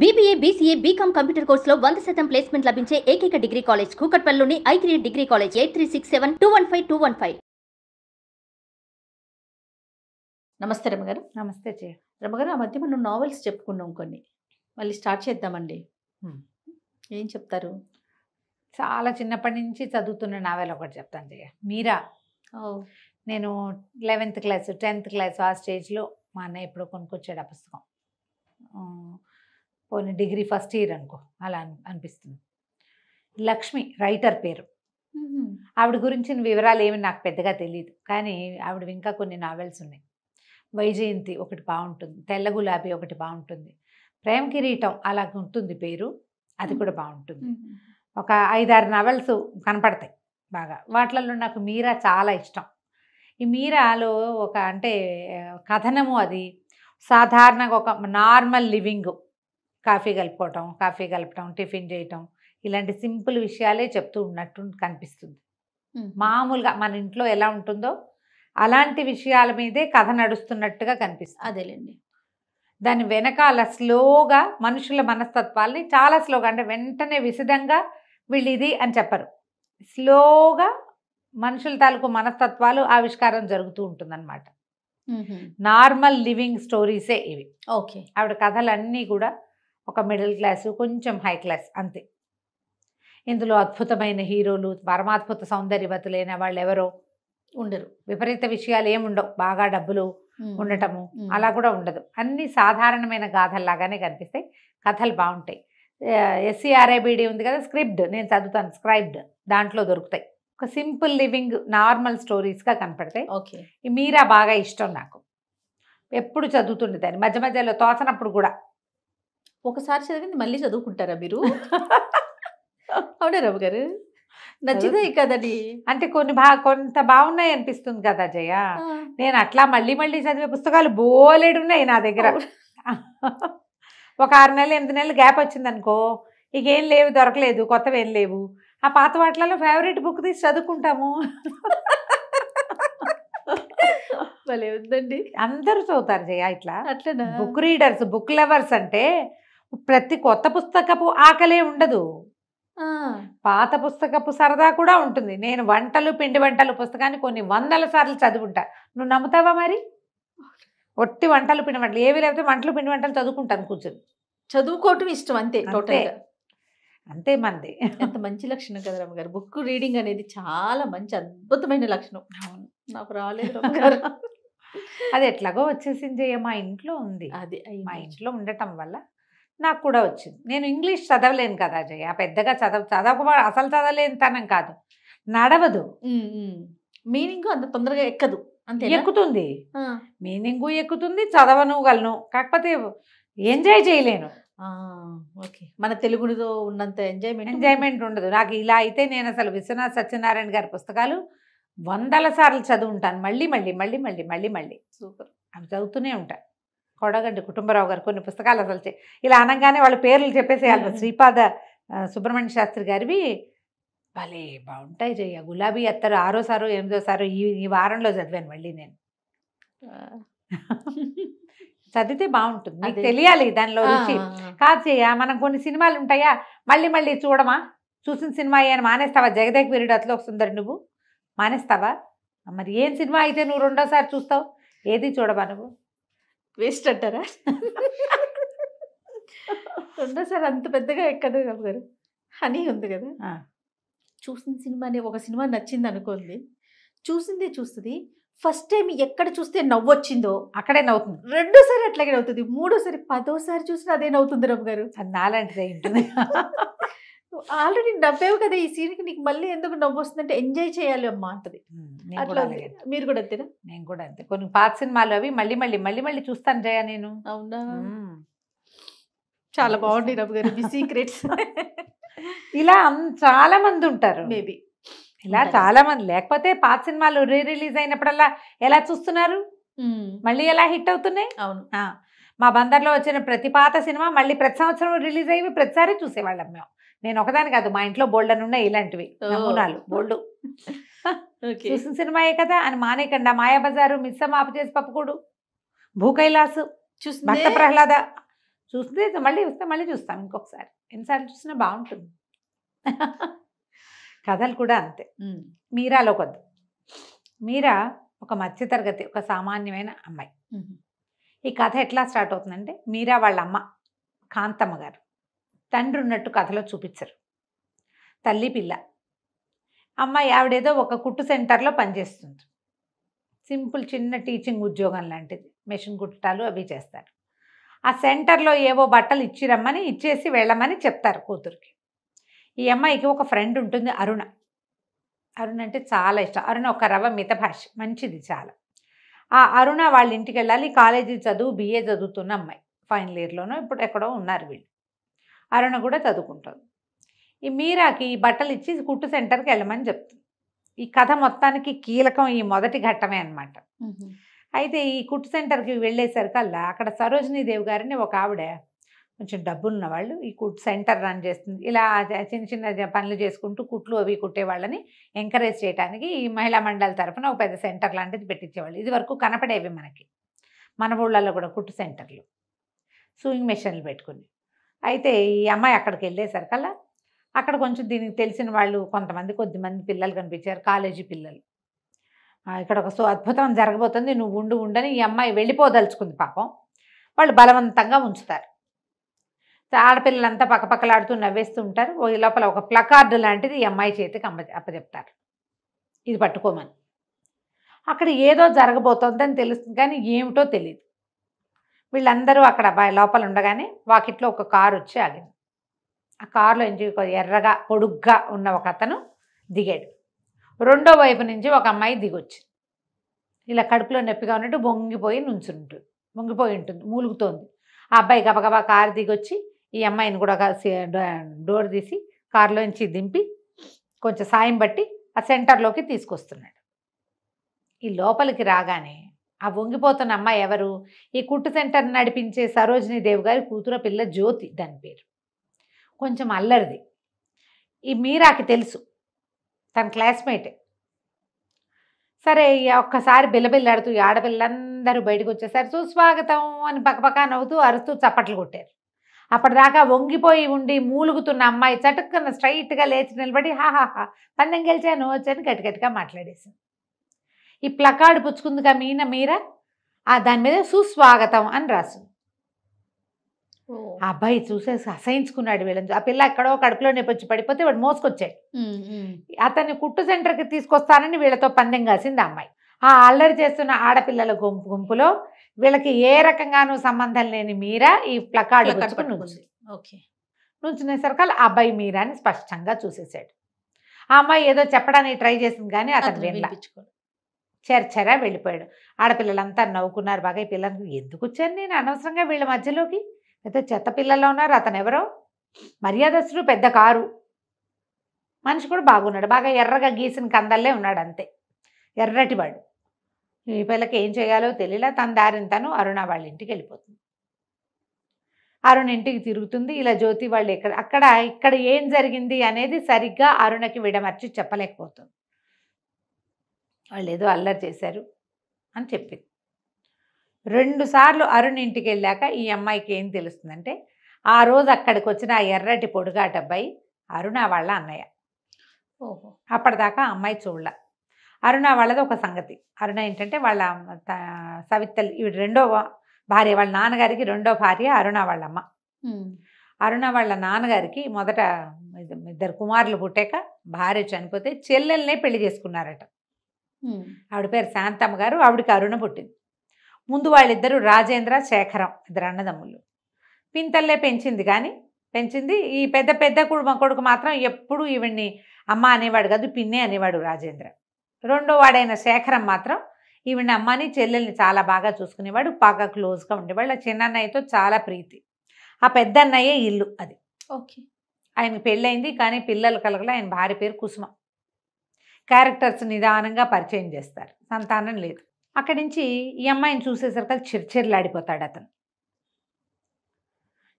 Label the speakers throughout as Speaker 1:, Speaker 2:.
Speaker 1: BBA, BCA, BCom computer కోర్సులో 100% placement లభించే ఏకైక డిగ్రీ కాలేజ్ కూకట్పల్లిలోని i3 డిగ్రీ కాలేజ్ 8367215215.
Speaker 2: నమస్తే రమగారు.
Speaker 3: నమస్తే జయ.
Speaker 2: రమగారు, ఆ మధ్య మనం నావెల్స్ చెప్పుకున్నాం కొన్ని, మళ్ళీ స్టార్ట్ చేద్దామండి. ఏం చెప్తారు?
Speaker 3: చాలా చిన్నప్పటి నుంచి చదువుతున్న నావెల్ ఒకటి చెప్తాను జయ. మీరా. నేను 11th క్లాస్ 10th క్లాస్ ఆ స్టేజ్లో మా అన్నయ్య ఎప్పుడో కొనుక్కొచ్చాడు ఆ పుస్తకం. పోనీ డిగ్రీ ఫస్ట్ ఇయర్ అనుకో, అలా అనిపిస్తుంది. లక్ష్మి రైటర్ పేరు. ఆవిడ గురించిన వివరాలు ఏమి నాకు పెద్దగా తెలియదు, కానీ ఆవిడ ఇంకా కొన్ని నావెల్స్ ఉన్నాయి. వైజయంతి ఒకటి బాగుంటుంది, తెల్ల గులాబీ ఒకటి బాగుంటుంది, ప్రేమ కిరీటం అలా ఉంటుంది పేరు, అది కూడా బాగుంటుంది. ఒక 5-6 నావెల్స్ కనపడతాయి బాగా. వాటిలలో నాకు మీరా చాలా ఇష్టం. ఈ మీరాలో ఒక అంటే కథనము, అది సాధారణంగా ఒక నార్మల్ లివింగ్, కాఫీ కలపటం, టిఫిన్ చేయటం, ఇలాంటి సింపుల్ విషయాలే చెప్తూ ఉన్నట్టు కనిపిస్తుంది. మామూలుగా మన ఇంట్లో ఎలా ఉంటుందో అలాంటి విషయాల మీదే కథ నడుస్తున్నట్టుగా కనిపిస్తుంది.
Speaker 2: అదేలేండి.
Speaker 3: దాని వెనకాల స్లోగా మనుషుల మనస్తత్వాల్ని చాలా స్లోగా, అంటే వెంటనే విశదంగా వీళ్ళు ఇది అని చెప్పరు, స్లోగా మనుషుల తాలూకు మనస్తత్వాలు ఆవిష్కారం జరుగుతూ ఉంటుందన్నమాట. నార్మల్ లివింగ్ స్టోరీసే ఇవి.
Speaker 2: ఓకే.
Speaker 3: ఆవిడ కథలన్నీ కూడా ఒక మిడిల్ క్లాసు, కొంచెం హై క్లాస్ అంతే. ఇందులో అద్భుతమైన హీరోలు, పరమాద్భుత సౌందర్యవతులైన వాళ్ళు ఎవరో
Speaker 2: ఉండరు,
Speaker 3: విపరీత విషయాలు ఏముండవు, బాగా డబ్బులు ఉండటము అలా కూడా ఉండదు. అన్ని సాధారణమైన గాథల్లాగానే కనిపిస్తాయి. కథలు బాగుంటాయి. SCRIBD ఉంది కదా, స్క్రిప్ట్ నేను చదువుతాను, స్క్రైబ్డ్, దాంట్లో దొరుకుతాయి. ఒక సింపుల్ లివింగ్ నార్మల్ స్టోరీస్గా కనపడతాయి.
Speaker 2: ఓకే.
Speaker 3: ఈ మీరా బాగా ఇష్టం నాకు, ఎప్పుడు చదువుతుండేదాన్ని, మధ్య మధ్యలో తోచనప్పుడు కూడా.
Speaker 2: ఒకసారి చదివింది మళ్ళీ చదువుకుంటారా మీరు? అవునా రవి గారు? నచ్చితే కదండి.
Speaker 3: అంటే కొంత బాగున్నాయి అనిపిస్తుంది కదా జయ. నేను అట్లా మళ్ళీ మళ్ళీ చదివే పుస్తకాలు బోలెడున్నాయి నా దగ్గర. ఒక 6 నెలలు 8 నెలలు గ్యాప్ వచ్చింది అనుకో, ఇక ఏం లేవు, దొరకలేదు, కొత్తవి ఏం లేవు. ఆ పాత వాటిలలో ఫేవరెట్ బుక్ తీసి చదువుకుంటాము.
Speaker 2: భలే ఉందండి.
Speaker 3: అందరూ చదువుతారు జయ ఇట్లా.
Speaker 2: అట్లనా?
Speaker 3: బుక్ రీడర్స్, బుక్ లవర్స్ అంటే ప్రతి కొత్త పుస్తకపు ఆకలే ఉండదు, పాత పుస్తకపు సరదా కూడా ఉంటుంది. నేను పిండి వంటలు పుస్తకాన్ని కొన్ని 100 సార్లు చదువుకుంటా. నువ్వు నమ్ముతావా మరి? ఒట్టి వంటలు పిండి వంటలు ఏవి లేకపోతే పిండి వంటలు చదువుకుంటాను కూర్చొని.
Speaker 2: చదువుకోవటం ఇష్టం అంతే, టోటల్గా
Speaker 3: అంతే మంది.
Speaker 2: ఎంత మంచి లక్షణం కదా రమ్మగారు. బుక్ రీడింగ్ అనేది చాలా మంచి అద్భుతమైన లక్షణం. నాకు రాలేదు రమ్మగారు.
Speaker 3: అది ఎట్లాగో వచ్చేసింది, మా ఇంట్లో ఉంది.
Speaker 2: అది
Speaker 3: మా ఇంట్లో ఉండటం వల్ల నాకు కూడా వచ్చింది. నేను ఇంగ్లీష్ చదవలేను కదా జయ, పెద్దగా అసలు చదవలేని తనం కాదు, నడవదు.
Speaker 2: మీనింగ్ అంత తొందరగా ఎక్కదు. అంతే.
Speaker 3: ఎక్కుతుంది, మీనింగు ఎక్కుతుంది, చదవనుగలను, కాకపోతే ఎంజాయ్ చేయలేను.
Speaker 2: ఓకే. మన తెలుగులో ఉన్నంత ఎంజాయ్మెంట్
Speaker 3: ఉండదు నాకు. ఇలా అయితే నేను అసలు విశ్వనాథ్ సత్యనారాయణ గారి పుస్తకాలు 100 సార్లు చదువుంటాను, మళ్ళీ మళ్ళీ మళ్ళీ మళ్ళీ మళ్ళీ మళ్ళీ.
Speaker 2: సూపర్.
Speaker 3: అవి చదువుతూనే ఉంటాను. కొడగంటి కుటుంబరావు గారు కొన్ని పుస్తకాలు అసలు ఇలా అనగానే వాళ్ళ పేర్లు చెప్పేసేయాలి. శ్రీపాద సుబ్రహ్మణ్య శాస్త్రి గారివి భలే బాగుంటాయి జయ. గులాబీ అత్తరు 6వ సారో 8వ సారో ఈ వారంలో చదివాను మళ్ళీ నేను. చదివితే బాగుంటుంది, నీకు తెలియాలి దానిలో రుచి. కాదు చెయ్య, మనం కొన్ని సినిమాలు ఉంటాయా మళ్ళీ మళ్ళీ చూడమా, చూసిన సినిమా అని మానేస్తావా? జగదేక్ వీరుడు అతలో సుందరి నువ్వు మానేస్తావా? మరి ఏం సినిమా అయితే నువ్వు 2వ సారి చూస్తావు? ఏది చూడవా నువ్వు?
Speaker 2: వేస్ట్ అంటారా? 2వ సారి అంత పెద్దగా ఎక్కదు గారు. హనీ ఉంది కదా, చూసిన సినిమాని, ఒక సినిమా నచ్చింది అనుకోండి, చూసిందే చూస్తుంది. ఫస్ట్ టైం ఎక్కడ చూస్తే నవ్వొచ్చిందో అక్కడే నవ్వుతుంది. 2వ సారి అట్లాగే నవ్వుతుంది. 3వ సారి 10వ సారి చూసినా అదే నవ్వుతుంది రమ్మ గారు.
Speaker 3: అది నాలాంటిదే ఉంటుంది.
Speaker 2: ఆల్రెడీ నవ్వేవు కదా, ఈ సీన్కి నీకు మళ్ళీ ఎందుకు నవ్వు వస్తుందంటే ఎంజాయ్ చేయాలి అమ్మా అంటది. అట్లా మీరు కూడా అంతేనా?
Speaker 3: నేను కూడా అంతే. కొన్ని పాత సినిమాలు అవి మళ్ళీ మళ్ళీ మళ్ళీ మళ్ళీ చూస్తాను జయ నేను.
Speaker 2: అవునా? చాలా బాగుంది రమ్మ గారు మీ సీక్రెట్స్.
Speaker 3: ఇలా చాలా మంది ఉంటారు,
Speaker 2: మేబీ
Speaker 3: ఇలా చాలా మంది. లేకపోతే పాత సినిమాలు రిలీజ్ అయినప్పుడల్లా ఎలా చూస్తున్నారు, మళ్ళీ ఎలా హిట్ అవుతున్నాయి.
Speaker 2: అవును.
Speaker 3: మా బందర్లో వచ్చిన ప్రతి పాత సినిమా మళ్ళీ ప్రతి సంవత్సరం రిలీజ్ అయ్యి ప్రతిసారి చూసేవాళ్ళం మేము. నేను ఒకదాని కాదు, మా ఇంట్లో బోల్డన్ ఉన్నాయి ఇలాంటివి నమూనాలు బోల్డు. చూసిన సినిమాయే కదా అని మానేకండా. మాయాబజారు, మిస్సమ్మ ఆపు చేసి పప్పుకూడు, భూకైలాసు, భక్త ప్రహ్లాద, చూస్తే మళ్ళీ వస్తే మళ్ళీ చూస్తాం ఇంకొకసారి, ఎన్నిసార్లు చూసినా బాగుంటుంది. కథలు కూడా అంతే. మీరాలో కొద్ది, మీరా ఒక మధ్యతరగతి, ఒక సామాన్యమైన అమ్మాయి. ఈ కథ ఎట్లా స్టార్ట్ అవుతుందంటే, మీరా వాళ్ళ అమ్మ కాంతమ్మ గారు తండ్రి ఉన్నట్టు కథలో చూపించరు. తల్లి పిల్ల. అమ్మాయి ఆవిడేదో ఒక కుట్టు సెంటర్లో పనిచేస్తుంది. సింపుల్ చిన్న టీచింగ్ ఉద్యోగం లాంటిది, మెషిన్ కుట్టాలు అవి చేస్తారు. ఆ సెంటర్లో ఏవో బట్టలు ఇచ్చిరమ్మని, ఇచ్చేసి వెళ్ళమని చెప్తారు కూతురికి. ఈ అమ్మాయికి ఒక ఫ్రెండ్ ఉంటుంది, అరుణ. అరుణ అంటే చాలా ఇష్టం. అరుణ ఒక రవ్వ మితభాష, మంచిది చాలా. ఆ అరుణ వాళ్ళ ఇంటికి వెళ్ళాలి. కాలేజీ చదువు, BA చదువుతున్న అమ్మాయి, ఫైనల్ ఇయర్లోనో ఇప్పుడు ఎక్కడో ఉన్నారు వీళ్ళు. అరుణ కూడా చదువుకుంటుంది. ఈ మీరాకి ఈ బట్టలు ఇచ్చి కుట్టు సెంటర్కి వెళ్ళమని చెప్తుంది. ఈ కథ మొత్తానికి కీలకం ఈ మొదటి ఘట్టమే అన్నమాట. అయితే ఈ కుట్టు సెంటర్కి వెళ్ళేసరికల్లా అక్కడ సరోజినీదేవి గారిని ఒక ఆవిడ, కొంచెం డబ్బులున్న వాళ్ళు, ఈ కుట్టు సెంటర్ రన్ చేస్తుంది. ఇలా చిన్న చిన్న పనులు చేసుకుంటూ కుట్లు అవి కుట్టేవాళ్ళని ఎంకరేజ్ చేయడానికి ఈ మహిళా మండలి తరఫున ఒక పెద్ద సెంటర్ లాంటిది పెట్టించేవాళ్ళు. ఇది వరకు కనపడేవి మనకి, మన ఊళ్ళల్లో కూడా కుట్టు సెంటర్లు, సూయింగ్ మెషిన్లు పెట్టుకుని. అయితే ఈ అమ్మాయి అక్కడికి వెళ్ళేసరికల్లా అక్కడ కొంచెం దీనికి తెలిసిన వాళ్ళు కొంతమంది, కొద్దిమంది పిల్లలు కనిపించారు, కాలేజీ పిల్లలు. ఇక్కడ ఒక అద్భుతం జరగబోతుంది, నువ్వు ఉండని ఈ అమ్మాయి వెళ్ళిపోదలుచుకుంది. పాపం వాళ్ళు బలవంతంగా ఉంచుతారు. ఆడపిల్లలంతా పక్కపక్కలాడుతూ నవ్వేస్తూ ఉంటారు. ఈ లోపల ఒక ప్లకార్డు లాంటిది ఈ అమ్మాయి చేతికి అప్పచెప్తారు, ఇది పట్టుకోమని. అక్కడ ఏదో జరగబోతోందని తెలుస్తుంది, కానీ ఏమిటో తెలియదు. వీళ్ళందరూ అక్కడ లోపల ఉండగానే వాకిట్లో ఒక కారు వచ్చి ఆగింది. ఆ కారులో నుంచి ఎర్రగా పొడుగ్గా ఉన్న ఒక అతను దిగాడు. రెండో వైపు నుంచి ఒక అమ్మాయి దిగొచ్చి ఇలా కడుపులో నొప్పిగా ఉన్నట్టు వంగిపోయి ఉంటుంది, మూలుగుతోంది. ఆ అబ్బాయి గబగబా కారు దిగొచ్చి ఈ అమ్మాయిని కూడా డోర్ తీసి కారులోంచి దింపి కొంచెం సాయం బట్టి ఆ సెంటర్లోకి తీసుకొస్తున్నాడు. ఈ లోపలికి రాగానే ఆ వంగిపోతున్న అమ్మాయి ఎవరు? ఈ కుట్టు సెంటర్ నడిపించే సరోజినీదేవి గారి కూతురు పిల్ల జ్యోతి, దాని పేరు. కొంచెం అల్లరిది. ఈ మీరాకి తెలుసు, తన క్లాస్మేటే. సరే ఒక్కసారి బిల్లబిల్లాడుతూ ఈ ఆడపిల్లందరూ బయటకు వచ్చేసారు. సుస్వాగతం అని పక్కపక్క నవ్వుతూ అరుస్తూ చప్పట్లు కొట్టారు. అప్పటిదాకా వంగిపోయి ఉండి మూలుగుతున్న అమ్మాయి చటుక్కున స్ట్రైట్గా లేచి నిలబడి హాహాహా పందెం గెలిచాను వచ్చని గట్టిగట్టిగా మాట్లాడేసింది. ఈ ప్లకార్డు పుచ్చుకుందిగా మీరా, దాని మీద సుస్వాగతం అని రాసింది. ఆ అబ్బాయి చూసేసి అసహించుకున్నాడు వీళ్ళని. ఆ పిల్ల ఎక్కడో కడుపులో నొప్పి పడిపోతే వాడు మోసుకొచ్చాడు. అతన్ని కుట్టు సెంటర్కి తీసుకొస్తానని వీళ్ళతో పందెం కాసింది ఆ అమ్మాయి. ఆ అల్లరి చేస్తున్న ఆడపిల్లల గుంపులో వీళ్ళకి ఏ రకంగానూ సంబంధం లేని మీరా ఈ ప్లకార్డు పట్టుకుని నుంచునేసరికి ఆ అబ్బాయి మీరాని స్పష్టంగా చూసేశాడు. ఆ అమ్మాయి ఏదో చెప్పడానికి ట్రై చేసింది, కానీ అతను వినలా, చెరచెరా వెళ్ళిపోయాడు. ఆడపిల్లలంతా నవ్వుకున్నారు బాగా. ఈ పిల్లలకు ఎందుకు వచ్చాను నేను అనవసరంగా వీళ్ళ మధ్యలోకి, అయితే చెత్త పిల్లల్లో ఉన్నారు. అతను ఎవరో మర్యాదస్తుడు, పెద్ద కారు మనిషి కూడా బాగున్నాడు, బాగా ఎర్రగా గీసిన కందల్లే ఉన్నాడు, అంతే ఎర్రటివాడు. ఈ పిల్లకి ఏం చేయాలో తెలియలా. తన దారిని తను అరుణ వాళ్ళ ఇంటికి వెళ్ళిపోతుంది. అరుణ ఇంటికి తిరుగుతుంది. ఇలా జ్యోతి వాళ్ళు ఇక్కడ ఏం జరిగింది అనేది సరిగ్గా అరుణకి విడమర్చి చెప్పలేకపోతుంది. వాళ్ళు ఏదో అల్లరి చేశారు అని చెప్పింది. 2 సార్లు అరుణ్ ఇంటికి వెళ్ళాక ఈ అమ్మాయికి ఏం తెలుస్తుందంటే, ఆ రోజు అక్కడికి వచ్చిన ఆ ఎర్రటి పొడుగాట అబ్బాయి అరుణ వాళ్ళ అన్నయ్య. అప్పటిదాకా అమ్మాయి చూడల. అరుణ వాళ్ళది ఒక సంగతి. అరుణ ఏంటంటే వాళ్ళ సవితల్లి, ఇవి రెండో భార్య, వాళ్ళ నాన్నగారికి రెండో భార్య అరుణ వాళ్ళమ్మ. అరుణ వాళ్ళ నాన్నగారికి మొదట 2 కుమారులు పుట్టాక భార్య చనిపోతే చెల్లెల్నే పెళ్లి చేసుకున్నారట. ఆవిడ పేరు శాంతమ్మ గారు, ఆవిడకి అరుణ పుట్టింది. ముందు వాళ్ళిద్దరూ రాజేంద్ర, శేఖరం, 2 అన్నదమ్ములు. పింతల్లే పెంచింది. ఈ పెద్ద కొడుకు మాత్రం ఎప్పుడు ఈవిడ్ని అమ్మ అనేవాడు కాదు, పిన్నే అనేవాడు రాజేంద్ర. రెండో వాడైన శేఖరం మాత్రం ఈవిడ్ని అమ్మని చెల్లెల్ని చాలా బాగా చూసుకునేవాడు, బాగా క్లోజ్గా ఉండేవాళ్ళు. ఆ చిన్నన్నయ్యతో చాలా ప్రీతి. ఆ పెద్దన్నయ్యే ఇల్లు అది.
Speaker 2: ఓకే.
Speaker 3: ఆయనకి పెళ్ళయింది, కానీ పిల్లలు కలగల. ఆయన భార్య పేరు కుసుమ. క్యారెక్టర్స్ నిదానంగా పరిచయం చేస్తారు, సంతానం లేదు. అక్కడి నుంచి ఈ అమ్మాయిని చూసేసరికి చిర్చిర్లాడిపోతాడు అతను.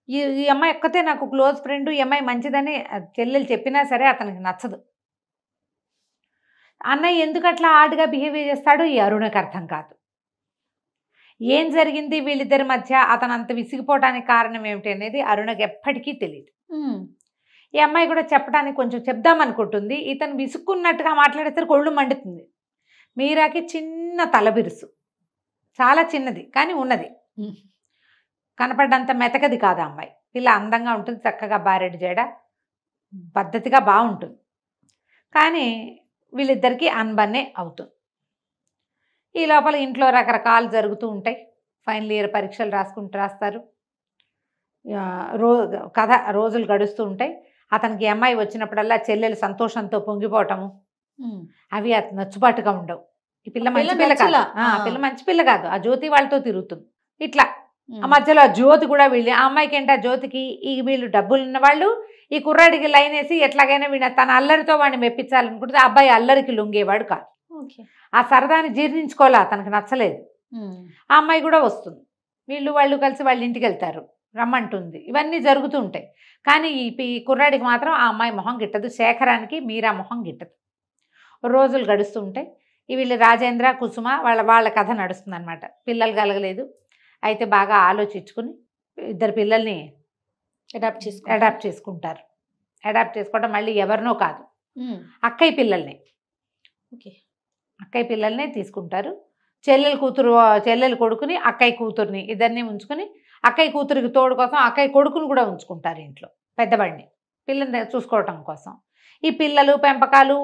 Speaker 3: ఈ అమ్మాయి ఒక్కతే నాకు క్లోజ్ ఫ్రెండ్, ఈ అమ్మాయి మంచిదని చెల్లెలు చెప్పినా సరే అతనికి నచ్చదు. అన్నయ్య ఎందుకు అట్లా ఆర్డ్గా బిహేవ్ చేస్తాడో ఈ అరుణకి అర్థం కాదు. ఏం జరిగింది వీళ్ళిద్దరి మధ్య, అతను అంత విసిగిపోవడానికి కారణం ఏమిటి అనేది అరుణకి ఎప్పటికీ తెలియదు. ఈ అమ్మాయి కూడా చెప్పడానికి కొంచెం చెప్దామనుకుంటుంది. ఇతను విసుక్కున్నట్టుగా మాట్లాడేసరికి ఒళ్ళు మండుతుంది. మీరాకి చిన్న తలబిరుసు, చాలా చిన్నది కానీ ఉన్నది, కనపడ్డంత మెతకది కాదు అమ్మాయి. పిల్ల అందంగా ఉంటుంది, చక్కగా బారెడు జడ, పద్ధతిగా బాగుంటుంది. కానీ వీళ్ళిద్దరికీ అన్బన్నే అవుతుంది. ఈ లోపల ఇంట్లో రకరకాలు జరుగుతూ ఉంటాయి. ఫైనల్ ఇయర్ పరీక్షలు రాస్తారు. రోజులు గడుస్తూ ఉంటాయి. అతనికి అమ్మాయి వచ్చినప్పుడల్లా చెల్లెలు సంతోషంతో పొంగిపోవటము అవి అతను నచ్చుబాటుగా ఉండవు. ఈ పిల్ల మంచి పిల్ల కాదు, పిల్ల మంచి పిల్ల కాదు, ఆ జ్యోతి వాళ్ళతో తిరుగుతుంది. ఇట్లా ఆ మధ్యలో ఆ జ్యోతి కూడా వీళ్ళు, ఆ అమ్మాయికి ఏంటి, ఆ జ్యోతికి ఈ వీళ్ళు డబ్బులు ఉన్న వాళ్ళు ఈ కుర్రాడికి లైన్ వేసి ఎట్లాగైనా వీళ్ళ తన అల్లరితో వాడిని మెప్పించాలనుకుంటే ఆ అబ్బాయి అల్లరికి లొంగేవాడు కాదు. ఆ సరదాని జీర్ణించుకోలే, తనకు నచ్చలేదు. ఆ అమ్మాయి కూడా వస్తుంది, వాళ్ళు కలిసి వాళ్ళ ఇంటికి వెళ్తారు, రమ్మంటుంది, ఇవన్నీ జరుగుతూ ఉంటాయి. కానీ ఈ కుర్రాడికి మాత్రం ఆ అమ్మాయి మొహం గిట్టదు, శేఖరానికి మీరా మొహం గిట్టదు. రోజులు గడుస్తూ ఉంటాయి. వీళ్ళు రాజేంద్ర కుసుమ వాళ్ళ కథ నడుస్తుంది అనమాట. పిల్లలు కలగలేదు, అయితే బాగా ఆలోచించుకుని ఇద్దరు పిల్లల్ని అడాప్ట్ చేసుకుంటారు. అడాప్ట్ చేసుకోవడం మళ్ళీ ఎవరినో కాదు, అక్కయ్య పిల్లల్నే తీసుకుంటారు. చెల్లెలు కొడుకుని అక్కయ్య కూతుర్ని ఇద్దరిని ఉంచుకుని, అక్కయ్య కూతురికి తోడు కోసం అక్కయ్య కొడుకుని కూడా ఉంచుకుంటారు ఇంట్లో, పెద్దవాడిని పిల్లల్ని చూసుకోవటం కోసం. ఈ పిల్లలు పెంపకాలు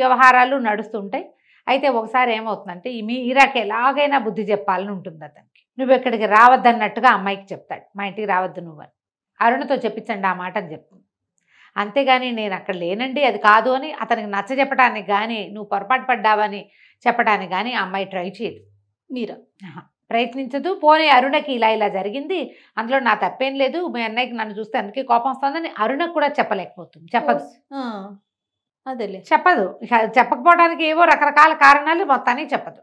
Speaker 3: వ్యవహారాలు నడుస్తుంటాయి. అయితే ఒకసారి ఏమవుతుందంటే ఈ మీరాకి ఎలాగైనా బుద్ధి చెప్పాలని ఉంటుంది అతనికి. నువ్వు ఎక్కడికి రావద్దన్నట్టుగా అమ్మాయికి చెప్తాడు, మా ఇంటికి రావద్దు నువ్వు అని. అరుణతో చెప్పించండి ఆ మాట అని చెప్తుంది. అంతేగాని నేను అక్కడ లేనండి అది కాదు అని అతనికి నచ్చ చెప్పడానికి కానీ, నువ్వు పొరపాటు పడ్డావని చెప్పడానికి కానీ ఆ అమ్మాయి ట్రై చేయదు. మీరా ప్రయత్నించదు. పోనీ అరుణకి ఇలా జరిగింది, అందులో నా తప్పేం లేదు, మీ అన్నయ్యకి నన్ను చూస్తే అందుకే కోపం వస్తుందని అరుణకు కూడా చెప్పలేకపోతుంది, చెప్పదు. చెప్పకపోవడానికి ఏవో రకరకాల కారణాలు మొత్తానికి చెప్పదు.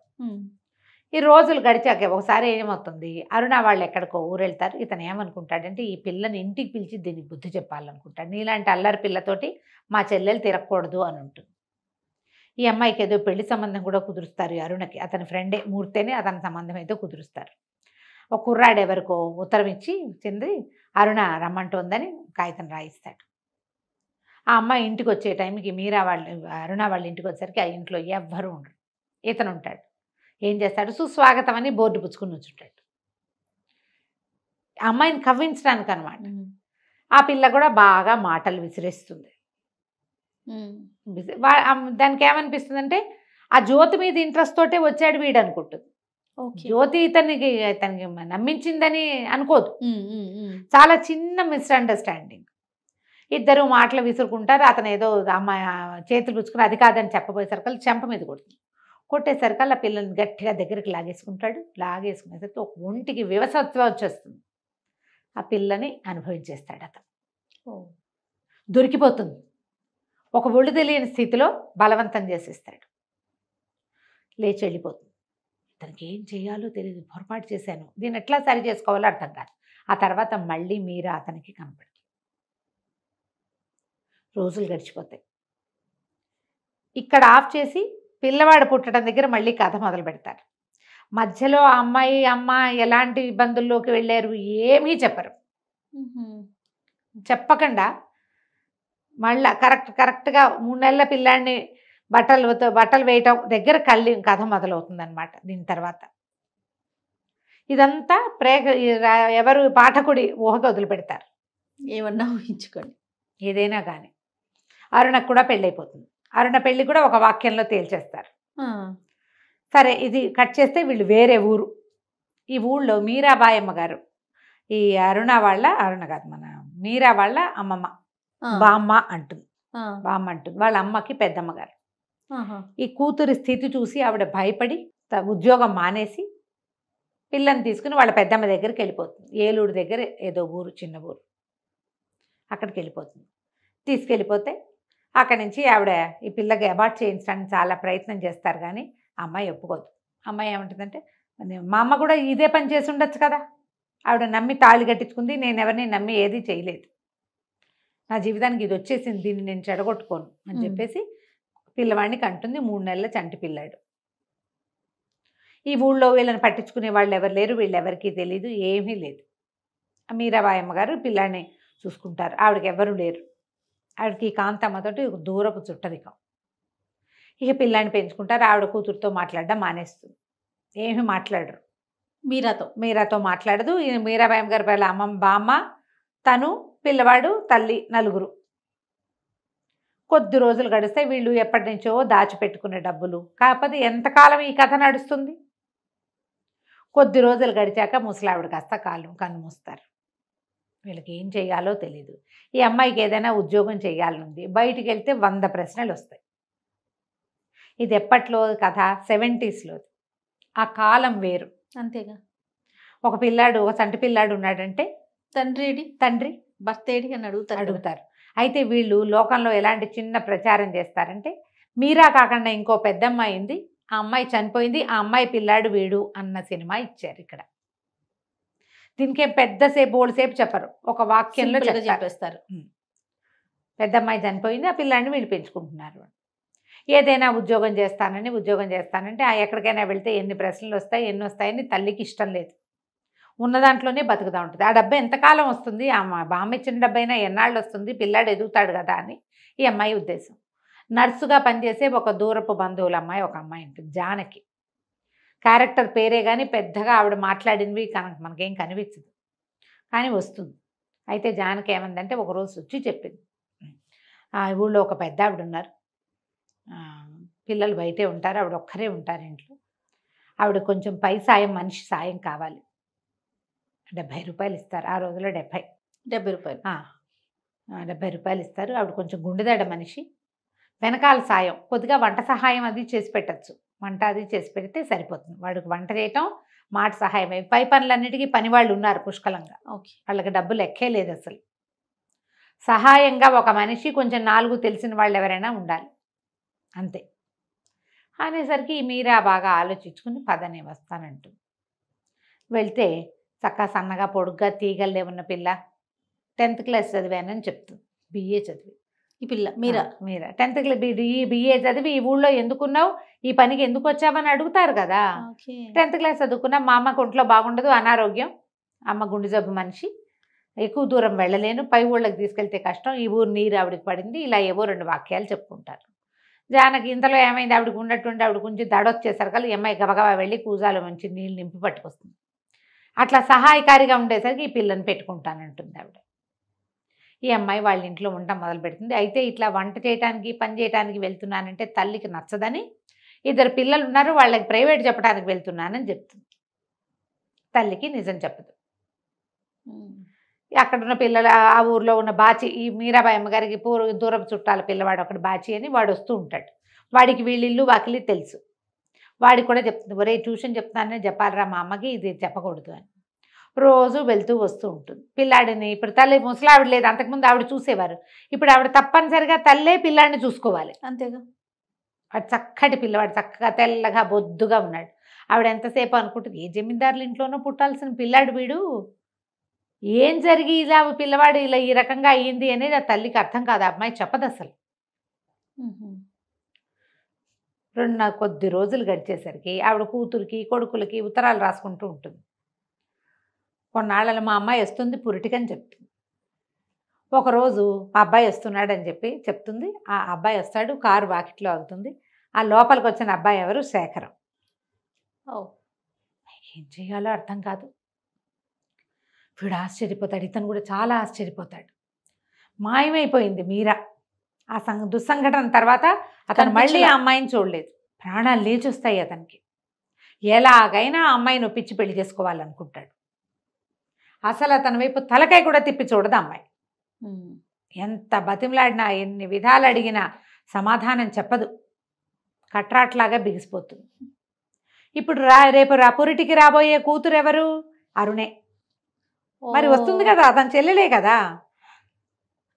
Speaker 3: ఈ రోజులు గడిచాక ఒకసారి ఏమవుతుంది, అరుణ వాళ్ళు ఎక్కడికో ఊరు వెళ్తారు. ఇతను ఏమనుకుంటాడంటే ఈ పిల్లని ఇంటికి పిలిచి దీనికి బుద్ధి చెప్పాలనుకుంటాడు. నీలాంటి అల్లరి పిల్లతోటి మా చెల్లెలు తిరగకూడదు అని ఉంటుంది. ఈ అమ్మాయికి ఏదో పెళ్లి సంబంధం కూడా కుదురుస్తారు అరుణకి, అతని ఫ్రెండే మూర్తేనే అతని సంబంధం ఏదో కుదురుస్తారు. ఒక కుర్రాడు ఎవరికో ఉత్తరం ఇచ్చి చెంది అరుణ రమ్మంటోందని కాగితం రాయిస్తాడు. ఆ అమ్మాయి ఇంటికి వచ్చే టైంకి అరుణ వాళ్ళ ఇంటికి వచ్చేసరికి ఆ ఇంట్లో ఎవ్వరూ ఉండరు. ఇతను ఉంటాడు. ఏం చేస్తాడు, సుస్వాగతం అని బోర్డు పుచ్చుకుని వచ్చుంటాడు. అమ్మాయిని కవ్వించడానికి అనమాట. ఆ పిల్ల కూడా బాగా మాటలు విసిరేస్తుంది. దానికి ఏమనిపిస్తుంది అంటే ఆ జ్యోతి మీద ఇంట్రెస్ట్ తోటే వచ్చాడు వీడు అనుకుంటుంది. జ్యోతి ఇతనికి నమ్మించిందని అనుకోదు. చాలా చిన్న మిస్అండర్స్టాండింగ్. ఇద్దరు మాటలు విసురుకుంటారు. అతను ఏదో అమ్మాయి చేతులు పుచ్చుకుని అది కాదని చెప్పబోయేసరికి చెంప మీద కొట్టేసరికి ఆ పిల్లల్ని గట్టిగా దగ్గరికి లాగేసుకునేసరికి ఒక ఒంటికి వివసత్వం వచ్చేస్తుంది. ఆ పిల్లని అనుభవించేస్తాడు అతను. దొరికిపోతుంది. ఒక ఒళ్ళు తెలియని స్థితిలో బలవంతం చేసేస్తాడు. లేచి వెళ్ళిపోతుంది. ఇతనికి ఏం చేయాలో తెలియదు, పొరపాటు చేశాను, దీన్ని ఎట్లా సరి చేసుకోవాలో అర్థం కాదు. ఆ తర్వాత మళ్ళీ మీరా అతనికి కనపడుతుంది. రోజులు గడిచిపోతాయి. ఇక్కడ ఆఫ్ చేసి పిల్లవాడు పుట్టడం దగ్గర మళ్ళీ కథ మొదలు పెడతారు. మధ్యలో అమ్మ ఎలాంటి ఇబ్బందుల్లోకి వెళ్ళారు ఏమీ చెప్పరు. చెప్పకుండా మళ్ళీ కరెక్ట్గా 3 నెలల పిల్లాడిని బట్టలు వేయటం దగ్గర కథ మొదలవుతుంది అనమాట. దీని తర్వాత ఇదంతా ఎవరు పాఠకుడి ఊహకు వదిలిపెడతారు. ఏమన్నా ఊహించుకోండి, ఏదైనా కానీ. అరుణకు కూడా పెళ్ళైపోతుంది. అరుణ పెళ్ళి కూడా ఒక వాక్యంలో తేల్చేస్తారు. సరే, ఇది కట్ చేస్తే వీళ్ళు వేరే ఊరు. ఈ ఊళ్ళో మీరాబాయమ్మ గారు, ఈ అరుణ కాదు మన మీరా వాళ్ళ అమ్మమ్మ బామ్మ అంటుంది. వాళ్ళ అమ్మకి పెద్దమ్మ గారు. ఈ కూతురి స్థితి చూసి ఆవిడ భయపడి ఉద్యోగం మానేసి పిల్లని తీసుకుని వాళ్ళ పెద్దమ్మ దగ్గరికి వెళ్ళిపోతుంది. ఏలూరు దగ్గర ఏదో ఊరు, చిన్న ఊరు, అక్కడికి వెళ్ళిపోతుంది. తీసుకెళ్ళిపోతే అక్కడి నుంచి ఆవిడ ఈ పిల్లకి అబార్ట్ చేయించడానికి చాలా ప్రయత్నం చేస్తారు. కానీ అమ్మాయి ఒప్పుకోదు. అమ్మాయి ఏమంటుందంటే, మా అమ్మ కూడా ఇదే పని చేసి ఉండొచ్చు కదా, ఆవిడ నమ్మి తాళి కట్టించుకుంది, నేను ఎవరిని నమ్మి ఏది చేయలేదు, నా జీవితానికి ఇది వచ్చేసింది, దీన్ని నేను చెడగొట్టుకోను అని చెప్పేసి పిల్లవాడిని కంటుంది. 3 నెలల చంటి పిల్లాడు. ఈ ఊళ్ళో వీళ్ళని పట్టించుకునే వాళ్ళు ఎవరు లేరు, వీళ్ళెవరికీ తెలీదు, ఏమీ లేదు. మీరాబాయి అమ్మగారు పిల్లాడిని చూసుకుంటారు. ఆవిడకి ఎవరు లేరు. ఆవిడకి కాంతమ్మతోటి దూరపు చుట్టరికం. ఇక పిల్లాడిని పెంచుకుంటారు. ఆవిడ కూతురుతో మాట్లాడడం మానేస్తుంది, ఏమీ మాట్లాడరు. మీరాతో మాట్లాడదు. మీరాబాయి అమ్మగారి పిల్ల అమ్మమ్మ బామ్మ, తను, పిల్లవాడు, తల్లి, నలుగురు. కొద్ది రోజులు గడిస్తే వీళ్ళు ఎప్పటి నుంచో దాచిపెట్టుకునే డబ్బులు. కాకపోతే ఎంతకాలం ఈ కథ నడుస్తుంది? కొద్ది రోజులు గడిచాక ముసలావిడ కాస్త కన్ను మూస్తారు. వీళ్ళకి ఏం చేయాలో తెలీదు. ఈ అమ్మాయికి ఏదైనా ఉద్యోగం చేయాలనుంది. బయటికి వెళ్తే 100 ప్రశ్నలు వస్తాయి. ఇది ఎప్పట్లో కథ? 70sలో. ఆ కాలం వేరు.
Speaker 2: అంతేగా.
Speaker 3: ఒక పిల్లాడు, ఒక చంటి పిల్లాడు ఉన్నాడంటే తండ్రి
Speaker 2: భర్త ఏడి అని
Speaker 3: అడుగుతారు. అయితే వీళ్ళు లోకంలో ఎలాంటి చిన్న ప్రచారం చేస్తారంటే, మీరా కాకుండా ఇంకో పెద్దమ్మాయి ఉంది, ఆ అమ్మాయి చనిపోయింది, ఆ అమ్మాయి పిల్లాడు వీడు అన్న సినిమా ఇచ్చారు ఇక్కడ. దీనికేం పెద్దసేపు ఓడిసేపు చెప్పరు, ఒక వాక్యంలో చెప్పేస్తారు. పెద్దమ్మాయి చనిపోయింది, ఆ పిల్లాడిని వీళ్ళు పెంచుకుంటున్నారు. ఏదైనా ఉద్యోగం చేస్తానంటే ఎక్కడికైనా వెళ్తే ఎన్ని ప్రశ్నలు వస్తాయి, ఎన్ని వస్తాయని తల్లికి ఇష్టం లేదు. ఉన్న దాంట్లోనే బతుకుతూ ఉంటుంది. ఆ డబ్బు ఎంతకాలం వస్తుంది, ఆ బామ్మ ఇచ్చిన డబ్బు అయినా ఎన్నాళ్ళు వస్తుంది, పిల్లాడు ఎదుగుతాడు కదా అని ఈ అమ్మాయి ఉద్దేశం. నర్సుగా పనిచేసే ఒక దూరపు బంధువుల అమ్మాయి, ఒక అమ్మాయి ఉంటుంది, జానకి. క్యారెక్టర్ పేరే కానీ పెద్దగా ఆవిడ మాట్లాడినవి మనకేం కనిపించదు, కానీ వస్తుంది. అయితే జానకి ఏమందంటే ఒకరోజు వచ్చి చెప్పింది, ఊళ్ళో ఒక పెద్ద ఆవిడ ఉన్నారు, పిల్లలు బయటే ఉంటారు, ఆవిడ ఒక్కరే ఉంటారు ఇంట్లో. ఆవిడ కొంచెం పై సాయం, మనిషి సాయం కావాలి. 70 రూపాయలు ఇస్తారు ఆ రోజులో. 70 రూపాయలు 70 రూపాయలు ఇస్తారు. ఆవిడ కొంచెం గుండెదాడ మనిషి. వెనకాల సాయం కొద్దిగా వంట సహాయం అది చేసి పెట్టచ్చు, వంట అది చేసి పెడితే సరిపోతుంది. వాడికి వంట చేయటం, మాట సహాయం, పై పనులన్నిటికీ పని వాళ్ళు ఉన్నారు పుష్కలంగా. వాళ్ళకి డబ్బులు ఎక్కే లేదు అసలు. సహాయంగా ఒక మనిషి, కొంచెం 4 తెలిసిన వాళ్ళు ఎవరైనా ఉండాలి, అంతే. అనేసరికి మీరా బాగా ఆలోచించుకుని పదనే వస్తానంటుంది. వెళ్తే చక్కగా సన్నగా పొడుగ్గా తీగల్లే ఉన్న పిల్ల, 10th క్లాస్ చదివానని చెప్తుంది. BA చదివి
Speaker 2: ఈ పిల్ల మీరా
Speaker 3: 10th క్లాస్ BA చదివి ఈ ఊళ్ళో ఎందుకున్నావు, ఈ పనికి ఎందుకు వచ్చావని అడుగుతారు కదా. 10th క్లాస్ చదువుకున్నా, మా అమ్మకు ఒంట్లో బాగుండదు, అనారోగ్యం, అమ్మ గుండె జబ్బు మనిషి, ఎక్కువ దూరం వెళ్ళలేను, పై ఊళ్ళకి తీసుకెళ్తే కష్టం, ఈ ఊరు నీరు ఆవిడకి పడింది, ఇలా ఏవో 2 వాక్యాలు చెప్పుకుంటారు. జానకి ఇంతలో ఏమైంది, ఆవిడకి ఉన్నట్టుండి ఆవిడ కొంచెం దడొచ్చేసరికి ఈ అమ్మాయి గబగబా వెళ్ళి కూజాలో మంచి నీళ్ళు నింపి పట్టుకొస్తుంది. అట్లా సహాయకారిగా ఉండేసరికి ఈ పిల్లని పెట్టుకుంటానంటుంది ఆవిడ. ఈ అమ్మాయి వాళ్ళ ఇంట్లో వంట మొదలు పెడుతుంది. అయితే ఇట్లా వంట చేయడానికి, పని చేయడానికి వెళ్తున్నానంటే తల్లికి నచ్చదని, 2 పిల్లలు ఉన్నారు, వాళ్ళకి ప్రైవేట్ చెప్పడానికి వెళ్తున్నానని చెప్తుంది. తల్లికి నిజం చెప్పదు. అక్కడున్న పిల్లలు, ఆ ఊర్లో ఉన్న బాచి, ఈ మీరాబాయి అమ్మగారికి దూరపు చుట్టాల పిల్లవాడు ఒకటి బాచి అని, వాడు వస్తూ ఉంటాడు. వాడికి వీళ్ళిల్లు వాకిలి తెలుసు. వాడికి కూడా చెప్తుంది, ఒరే ట్యూషన్ చెప్తానని చెప్పాలరా మా అమ్మకి, ఇది చెప్పకూడదు అని. రోజు వెళ్తూ వస్తూ ఉంటుంది. పిల్లాడిని ఇప్పుడు తల్లి, ముసలావిడ లేదు, అంతకుముందు ఆవిడ చూసేవారు, ఇప్పుడు ఆవిడ తప్పనిసరిగా తల్లే పిల్లాడిని చూసుకోవాలి.
Speaker 2: అంతేగా.
Speaker 3: వాడు చక్కటి పిల్లవాడు, చక్కగా తెల్లగా బొద్దుగా ఉన్నాడు. ఆవిడ ఎంతసేపు అనుకుంటుంది, ఏ జమీందారుల ఇంట్లోనో పుట్టాల్సిన పిల్లాడు వీడు, ఏం జరిగి ఇలా పిల్లవాడు ఇలా ఈ రకంగా అయ్యింది అనేది ఆ తల్లికి అర్థం కాదు. ఆ అమ్మాయి చెప్పదు అసలు. కొద్ది రోజులు గడిచేసరికి ఆవిడ కూతురికి, కొడుకులకి ఉత్తరాలు రాసుకుంటూ ఉంటుంది. కొన్నాళ్ళలో మా అమ్మాయి వస్తుంది పురిటికని చెప్తుంది. ఒకరోజు మా అబ్బాయి వస్తున్నాడని చెప్తుంది. ఆ అబ్బాయి వస్తాడు, కారు వాకిట్లో ఆగుతుంది. ఆ లోపలికి వచ్చిన అబ్బాయి ఎవరు? శేఖరం. ఏం చేయాలో అర్థం కాదు. వీడు ఆశ్చర్యపోతాడు, ఇతను కూడా చాలా ఆశ్చర్యపోతాడు. మాయమైపోయింది మీరా. ఆ దుస్సంఘటన తర్వాత అతను మళ్ళీ ఆ అమ్మాయిని చూడలేదు. ప్రాణాలు లేచొస్తాయి అతనికి. ఎలాగైనా ఆ అమ్మాయిని ఒప్పించి పెళ్లి చేసుకోవాలనుకుంటాడు. అసలు అతని వైపు తలకాయ కూడా తిప్పి చూడదు అమ్మాయి. ఎంత బతిమలాడినా, ఎన్ని విధాలు అడిగినా సమాధానం చెప్పదు. కట్రాట్లాగా బిగిసిపోతుంది. ఇప్పుడు రేపు పురిటికి రాబోయే కూతురు ఎవరు? అరుణే. మరి వస్తుంది కదా, అతని చెల్లెలే కదా.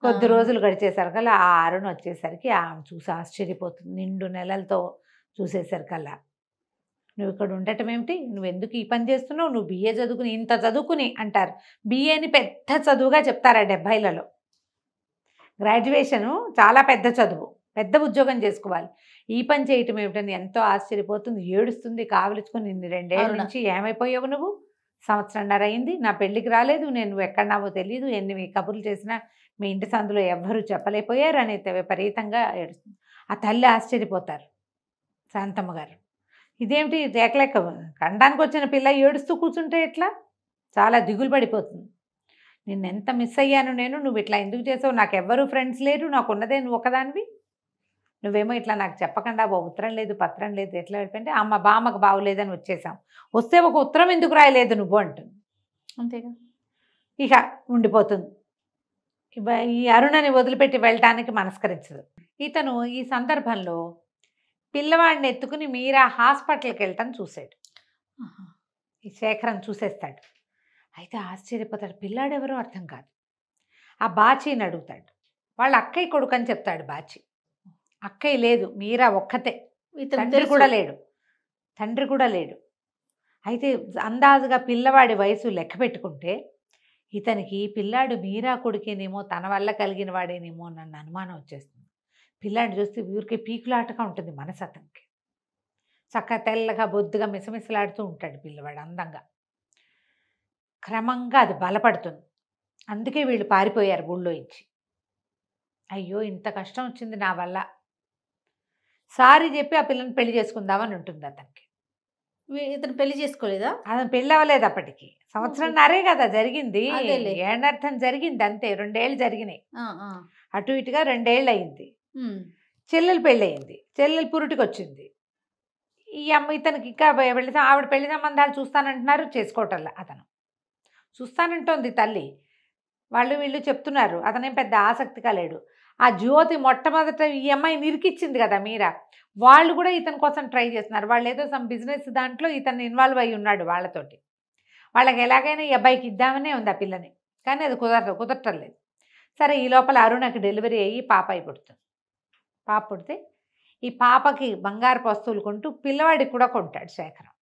Speaker 3: కొద్ది రోజులు గడిచేసరికల్లా ఆ అరుణ్ వచ్చేసరికి ఆమె చూసి ఆశ్చర్యపోతుంది. 2 నెలలతో చూసేసరికల్లా, నువ్వు ఇక్కడ ఉండటం ఏమిటి, నువ్వు ఎందుకు ఈ పని చేస్తున్నావు, నువ్వు BA చదువుకుని, ఇంత చదువుకుని అంటారు. BAని పెద్ద చదువుగా చెప్తారు ఆ 70లలో. గ్రాడ్యుయేషను చాలా పెద్ద చదువు, పెద్ద ఉద్యోగం చేసుకోవాలి. ఈ పని చేయటం ఏమిటని ఎంతో ఆశ్చర్యపోతుంది, ఏడుస్తుంది, కావలించుకొని ఇన్ని 2 ఏళ్ళ
Speaker 2: అవునా?
Speaker 3: నుంచి ఏమైపోయావు నువ్వు, సంవత్సరంన్నర అయింది, నా పెళ్ళికి రాలేదు, నేను ఎక్కడున్నావో తెలియదు, ఎన్ని కబుర్లు చేసినా మీ ఇంటి సందులో ఎవ్వరూ చెప్పలేకపోయారు అని విపరీతంగా ఏడుస్తుంది. ఆ తల్లి ఆశ్చర్యపోతారు, శాంతమ్మ గారు. ఇదేమిటి లేకలేక కండానికి వచ్చిన పిల్ల ఏడుస్తూ కూర్చుంటే ఎట్లా, చాలా దిగులు పడిపోతుంది. నిన్నెంత మిస్ అయ్యాను నేను, నువ్వు ఇట్లా ఎందుకు చేసావు, నాకు ఎవ్వరూ ఫ్రెండ్స్ లేరు, నాకున్నదే నువ్వు ఒకదానివి, నువ్వేమో ఇట్లా నాకు చెప్పకుండా ఉత్తరం లేదు పత్రం లేదు ఎట్లా వెళ్ళిపోయింటే, అమ్మ బామ్మకు బాగులేదని వచ్చేసాం, వస్తే ఒక ఉత్తరం ఎందుకు రాయలేదు నువ్వు అంటుంది.
Speaker 2: అంతేగా.
Speaker 3: ఇక ఉండిపోతుంది. ఈ అరుణని వదిలిపెట్టి వెళ్ళటానికి మనస్కరించదు. ఇతను ఈ సందర్భంలో పిల్లవాడిని ఎత్తుకుని మీరా హాస్పిటల్కి వెళ్ళటం చూశాడు. ఈ శేఖరం చూసేస్తాడు. అయితే ఆశ్చర్యపోతాడు, పిల్లాడెవరో అర్థం కాదు. ఆ బాచీని అడుగుతాడు, వాళ్ళ అక్కయ్య కొడుకు అని చెప్తాడు. బాచి అక్కయ్య లేదు, మీరా ఒక్కతే, తండ్రి కూడా లేడు. అయితే అందాజుగా పిల్లవాడి వయసు లెక్క పెట్టుకుంటే ఇతనికి పిల్లాడు మీరా కొడుకేనేమో, తన వల్ల కలిగిన వాడేనేమో నన్ను అనుమానం వచ్చేస్తుంది. పిల్లాడిని చూస్తే ఊరికే పీకులాటగా ఉంటుంది మనసు అతనికి. చక్కగా తెల్లగా బొద్దుగా మిసమిసలాడుతూ ఉంటాడు పిల్లవాడు అందంగా. క్రమంగా అది బలపడుతుంది. అందుకే వీళ్ళు పారిపోయారు ఊళ్ళో ఇచ్చి. అయ్యో ఇంత కష్టం వచ్చింది నా వల్ల, సారీ చెప్పి ఆ పిల్లని పెళ్లి చేసుకుందామని ఉంటుంది అతనికి.
Speaker 2: ఇతను పెళ్లి చేసుకోలేదా?
Speaker 3: అతను పెళ్ళి అవ్వలేదు అప్పటికి, సంవత్సరంన్నరే కదా జరిగింది, ఏనర్థం జరిగింది అంతే. 2 ఏళ్ళు జరిగినాయి, అటు ఇటుగా 2 ఏళ్ళు అయింది. చెల్లెలు పెళ్ళి అయింది, చెల్లెలు పురుటికి వచ్చింది. ఈ అమ్మ ఇతనికి ఇంకా ఆవిడ పెళ్లి సంబంధాలు చూస్తానంటున్నారు, చేసుకోవటంలా. అతను చూస్తానంటోంది తల్లి, వాళ్ళు వీళ్ళు చెప్తున్నారు, అతనేం పెద్ద ఆసక్తిగా లేడు. ఆ జ్యోతి మొట్టమొదట ఈ అమ్మాయి నిరికిచ్చింది కదా మీరా, వాళ్ళు కూడా ఇతని కోసం ట్రై చేస్తున్నారు. వాళ్ళు ఏదో సమ్ బిజినెస్ దాంట్లో ఇతను ఇన్వాల్వ్ అయ్యి ఉన్నాడు వాళ్ళతోటి. వాళ్ళకి ఎలాగైనా ఈ అబ్బాయికి ఇద్దామనే ఉంది ఆ పిల్లని, కానీ అది కుదరటం లేదు. సరే ఈ లోపల అరుణకి డెలివరీ అయ్యి పాప పుడుతుంది. పాప పుడితే ఈ పాపకి బంగారపు వస్తువులు కొంటూ పిల్లవాడికి కూడా కొంటాడు శేఖరం.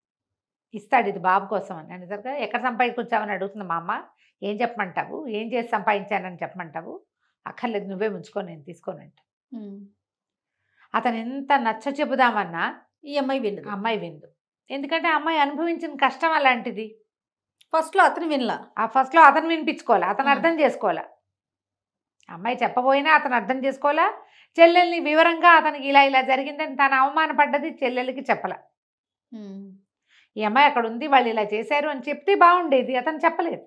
Speaker 3: ఇస్తాడు, ఇది బాబు కోసం అని. అనేసరిగా ఎక్కడ సంపాదించుకొచ్చావని అడుగుతుంది మా అమ్మ. ఏం చెప్పమంటావు, ఏం చేసి సంపాదించానని చెప్పమంటావు, అక్కర్లేదు నువ్వే ఉంచుకో నేను తీసుకోనంట. అతను ఎంత నచ్చ చెబుదామన్నా
Speaker 2: ఈ అమ్మాయి
Speaker 3: విందు. ఎందుకంటే అమ్మాయి అనుభవించిన కష్టం అలాంటిది.
Speaker 2: ఫస్ట్లో అతను వినలా,
Speaker 3: ఫస్ట్లో అతను వినిపించుకోవాలి, అతను అర్థం చేసుకోవాలా. అమ్మాయి చెప్పబోయినా అతను అర్థం చేసుకోవాలా. చెల్లెల్ని వివరంగా అతనికి ఇలా ఇలా జరిగిందని తను అవమానపడ్డది చెల్లెలకి చెప్పలా. ఈ అమ్మాయి అక్కడ ఉంది, వాళ్ళు ఇలా చేశారు అని చెప్తే బాగుండేది, అతను చెప్పలేదు.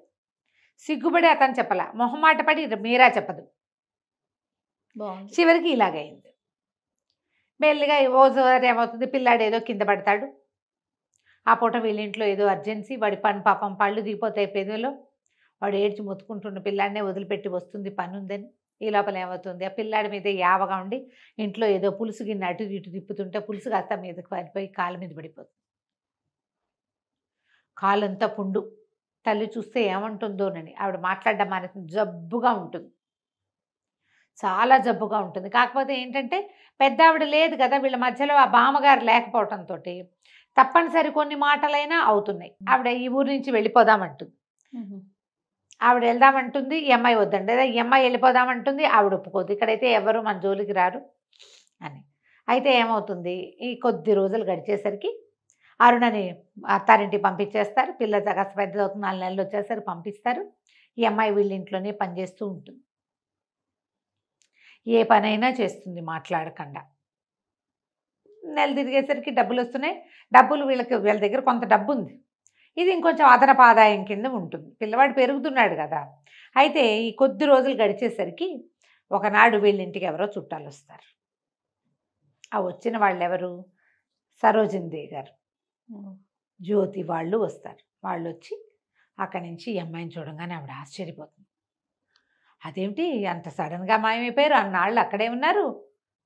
Speaker 3: సిగ్గుపడి అతను చెప్పలా, మొహమాట పడి మీరా చెప్పదు. చివరికి ఇలాగైంది. మెల్లిగా ఓసారి ఏమవుతుంది, పిల్లాడు ఏదో కింద పడతాడు. ఆ పూట వీళ్ళింట్లో ఏదో అర్జెన్సీ, వాడి పాపం పళ్ళు దిగిపోతాయి పెదవిలో. వాడు ఏడ్చి మొత్తుకుంటున్న పిల్లాడినే వదిలిపెట్టి వస్తుంది పని ఉందని. ఈ లోపల ఏమవుతుంది, ఆ పిల్లాడి మీద యావగా ఉండి ఇంట్లో ఏదో పులుసు గిన్నె అటు ఇటు తిప్పుతుంటే పులుసు కాస్త మీదకి పారిపోయి కాళ్ళ మీద పడిపోతుంది. కాలంతా పుండు. తల్లి చూస్తే ఏమంటుందోనని ఆవిడ మాట్లాడడం అనేది జబ్బుగా ఉంటుంది, చాలా జబ్బుగా ఉంటుంది. కాకపోతే ఏంటంటే పెద్ద ఆవిడ లేదు కదా వీళ్ళ మధ్యలో, ఆ బామ్మగారు లేకపోవడంతో తప్పనిసరి కొన్ని మాటలైనా అవుతున్నాయి. ఆవిడ ఈ ఊరి నుంచి వెళ్ళిపోదామంటుంది, ఆవిడ వెళ్దామంటుంది, ఈ అమ్మాయి వద్దండి, లేదా ఈ అమ్మాయి వెళ్ళిపోదామంటుంది, ఆవిడ ఒప్పుకోదు, ఇక్కడైతే ఎవరు మన జోలికి రారు అని. అయితే ఏమవుతుంది, ఈ కొద్ది రోజులు గడిచేసరికి అరుణని అత్తారింటికి పంపించేస్తారు. పిల్ల కాస్త పెద్దదవుతుంది, 4 నెలలు వచ్చేసరికి పంపిస్తారు. ఈ అమ్మాయి వీళ్ళ ఇంట్లోనే పనిచేస్తూ ఉంటుంది, ఏ పనైనా చేస్తుంది మాట్లాడకుండా. నెల తిరిగేసరికి డబ్బులు వస్తున్నాయి. డబ్బులు వీళ్ళ దగ్గర కొంత డబ్బు ఉంది, ఇది ఇంకొంచెం అదనపు ఆదాయం కింద ఉంటుంది. పిల్లవాడు పెరుగుతున్నాడు కదా. అయితే ఈ కొద్ది రోజులు గడిచేసరికి ఒకనాడు వీళ్ళింటికి ఎవరో చుట్టాలు వస్తారు. ఆ వచ్చిన వాళ్ళు ఎవరు, సరోజిని గారు, జ్యోతి వాళ్ళు వస్తారు. వాళ్ళు వచ్చి అక్కడి నుంచి ఈ అమ్మాయిని చూడంగానే ఆవిడ ఆశ్చర్యపోతుంది. అదేమిటి అంత సడన్గా మాయమైపోయారు, అన్నాళ్ళు అక్కడే ఉన్నారు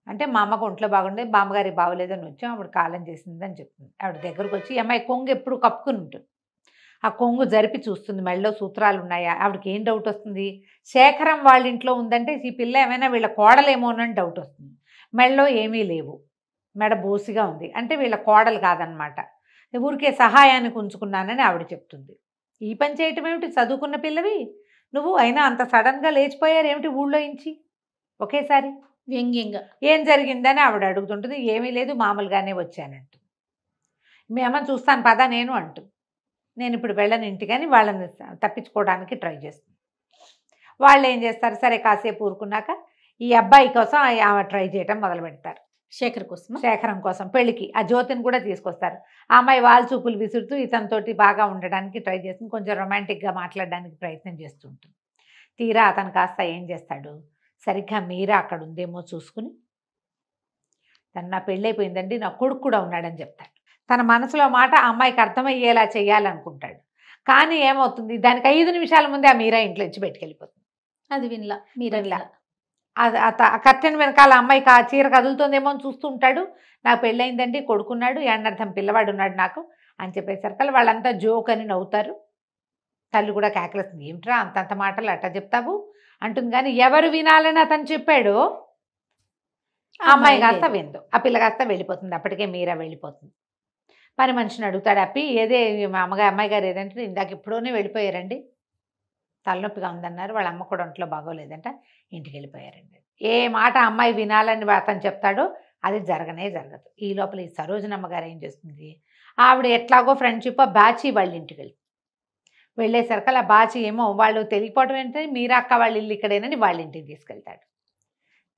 Speaker 3: అంటే, మా అమ్మకు ఒంట్లో బాగుండేది, బామ్మగారికి బాగోలేదని వచ్చాం, ఆవిడ కాలం చేసిందని చెప్తుంది. ఆవిడ దగ్గరకు వచ్చి ఈ అమ్మాయి కొంగు ఎప్పుడు కప్పుకుని ఉంటుంది, ఆ కొంగు జరిపి చూస్తుంది, మెడలో సూత్రాలు ఉన్నాయా. ఆవిడకి ఏం డౌట్ వస్తుంది, శేఖరం వాళ్ళ ఇంట్లో ఉందంటే ఈ పిల్ల ఏమైనా వీళ్ళ కోడలేమోనని డౌట్ వస్తుంది. మెడలో ఏమీ లేవు, మెడ బోసిగా ఉంది అంటే వీళ్ళ కోడలు కాదనమాట, ఊరికే సహాయానికి ఉంచుకున్నానని ఆవిడ చెప్తుంది. ఈ పని చేయటం ఏమిటి, చదువుకున్న పిల్లవి నువ్వు, అయినా అంత సడన్గా లేచిపోయారు ఏమిటి ఊళ్ళో ఇంచి ఒకేసారి.
Speaker 2: వ్యంగ్యంగా.
Speaker 3: ఏం జరిగిందని ఆవిడ అడుగుతుంటుంది. ఏమీ లేదు, మామూలుగానే వచ్చానంటు. మీ అమ్మని చూస్తాను పదా నేను అంటూ. నేను ఇప్పుడు వెళ్ళను ఇంటికని వాళ్ళని తప్పించుకోవడానికి ట్రై చేస్తుంది. వాళ్ళు ఏం చేస్తారు, సరే కాసేపు ఊరుకున్నాక ఈ అబ్బాయి కోసం ఆమె ట్రై చేయటం మొదలు పెడతారు. శేఖరం కోసం పెళ్ళికి ఆ జ్యోతిని కూడా తీసుకొస్తారు. ఆ అమ్మాయి వాళ్ళ చూపులు విసురుతూ ఇతనితోటి బాగా ఉండడానికి ట్రై చేస్తుంది, కొంచెం రొమాంటిక్గా మాట్లాడడానికి ప్రయత్నం చేస్తుంటుంది. తీరా అతను కాస్త ఏం చేస్తాడు, సరిగ్గా మీరా అక్కడ ఉందేమో చూసుకుని, తను నా పెళ్ళైపోయిందండి, నా కొడుకు కూడా ఉన్నాడని చెప్తాడు. తన మనసులో మాట ఆ అమ్మాయికి అర్థమయ్యేలా చేయాలనుకుంటాడు. కానీ ఏమవుతుంది, దానికి 5 నిమిషాల ముందే ఆ మీరా ఇంట్లో నుంచి బయటికెళ్ళిపోతుంది.
Speaker 2: అది మీరా
Speaker 3: కర్టెన్ వెనకాల అమ్మాయికి ఆ చీర కదులుతుందేమో అని చూస్తూ ఉంటాడు. నాకు పెళ్ళయిందండి, కొడుకున్నాడు, ఎండర్థం పిల్లవాడు ఉన్నాడు నాకు అని చెప్పేసరికి వాళ్ళంతా జోక్ అని నవ్వుతారు. తల్లి కూడా కేకలేస్తుంది, ఏమిట్రా అంతంత మాటలు అట్లా చెప్తావు అంటుంది. కానీ ఎవరు వినాలని అతను చెప్పాడో ఆ అమ్మాయి కాస్త విందు, ఆ పిల్ల కాస్త వెళ్ళిపోతుంది. అప్పటికే మీరా వెళ్ళిపోతుంది. పని మనిషిని అడుగుతాడు, అప్పి ఏదే మా అమ్మాయి గారు ఏదంటే, ఇందాక ఎప్పుడోనే వెళ్ళిపోయారండి, తలనొప్పిగా ఉందన్నారు, వాళ్ళ అమ్మ కూడా ఒంట్లో బాగోలేదంట, ఇంటికి వెళ్ళిపోయారండి. ఏ మాట అమ్మాయి వినాలని అతను చెప్తాడో అది జరగనే జరగదు. ఈ లోపల ఈ సరోజనమ్మ గారు ఏం చేస్తుంది, ఆవిడ ఎట్లాగో ఫ్రెండ్షిప్ బాచి వాళ్ళ ఇంటికి వెళ్ళేసరికి ఆ బాచి ఏమో వాళ్ళు తెలియపోవడం ఏంటంటే మీరా అక్క వాళ్ళ ఇల్లు ఇక్కడేనని వాళ్ళ ఇంటికి తీసుకెళ్తాడు.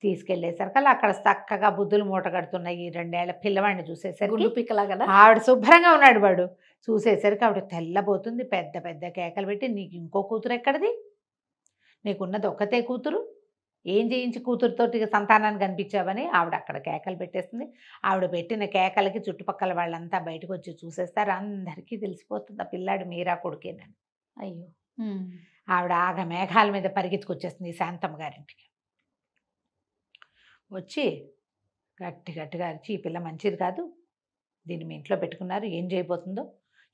Speaker 3: తీసుకెళ్లేసరికి అక్కడ చక్కగా బుద్ధులు మూట కడుతున్నాయి ఈ 2 ఏళ్ల పిల్లవాడిని చూసేసరికి ఆవిడ శుభ్రంగా ఉన్నాడు. వాడు చూసేసరికి ఆవిడ తెల్లబోతుంది, పెద్ద పెద్ద కేకలు పెట్టి, నీకు ఇంకో కూతురు ఎక్కడిది, నీకున్నది ఒక్కతే కూతురు, ఏం చేయించి కూతురుతోటి సంతానాన్ని కనిపించావని ఆవిడ అక్కడ కేకలు పెట్టేస్తుంది. ఆవిడ పెట్టిన కేకలకి చుట్టుపక్కల వాళ్ళంతా బయటకు వచ్చి చూసేస్తారు. అందరికీ తెలిసిపోతుంది ఆ పిల్లాడు మీరా కొడుకేనని.
Speaker 2: అయ్యో.
Speaker 3: ఆవిడ ఆగ మేఘాల మీద పరిగెత్తుకొచ్చేస్తుంది శాంతమ్మ గారింటికి. వచ్చి గట్టిగా అరిచి, ఈ పిల్ల మంచిది కాదు, దీన్ని మీ ఇంట్లో పెట్టుకున్నారు, ఏం చేయబోతుందో,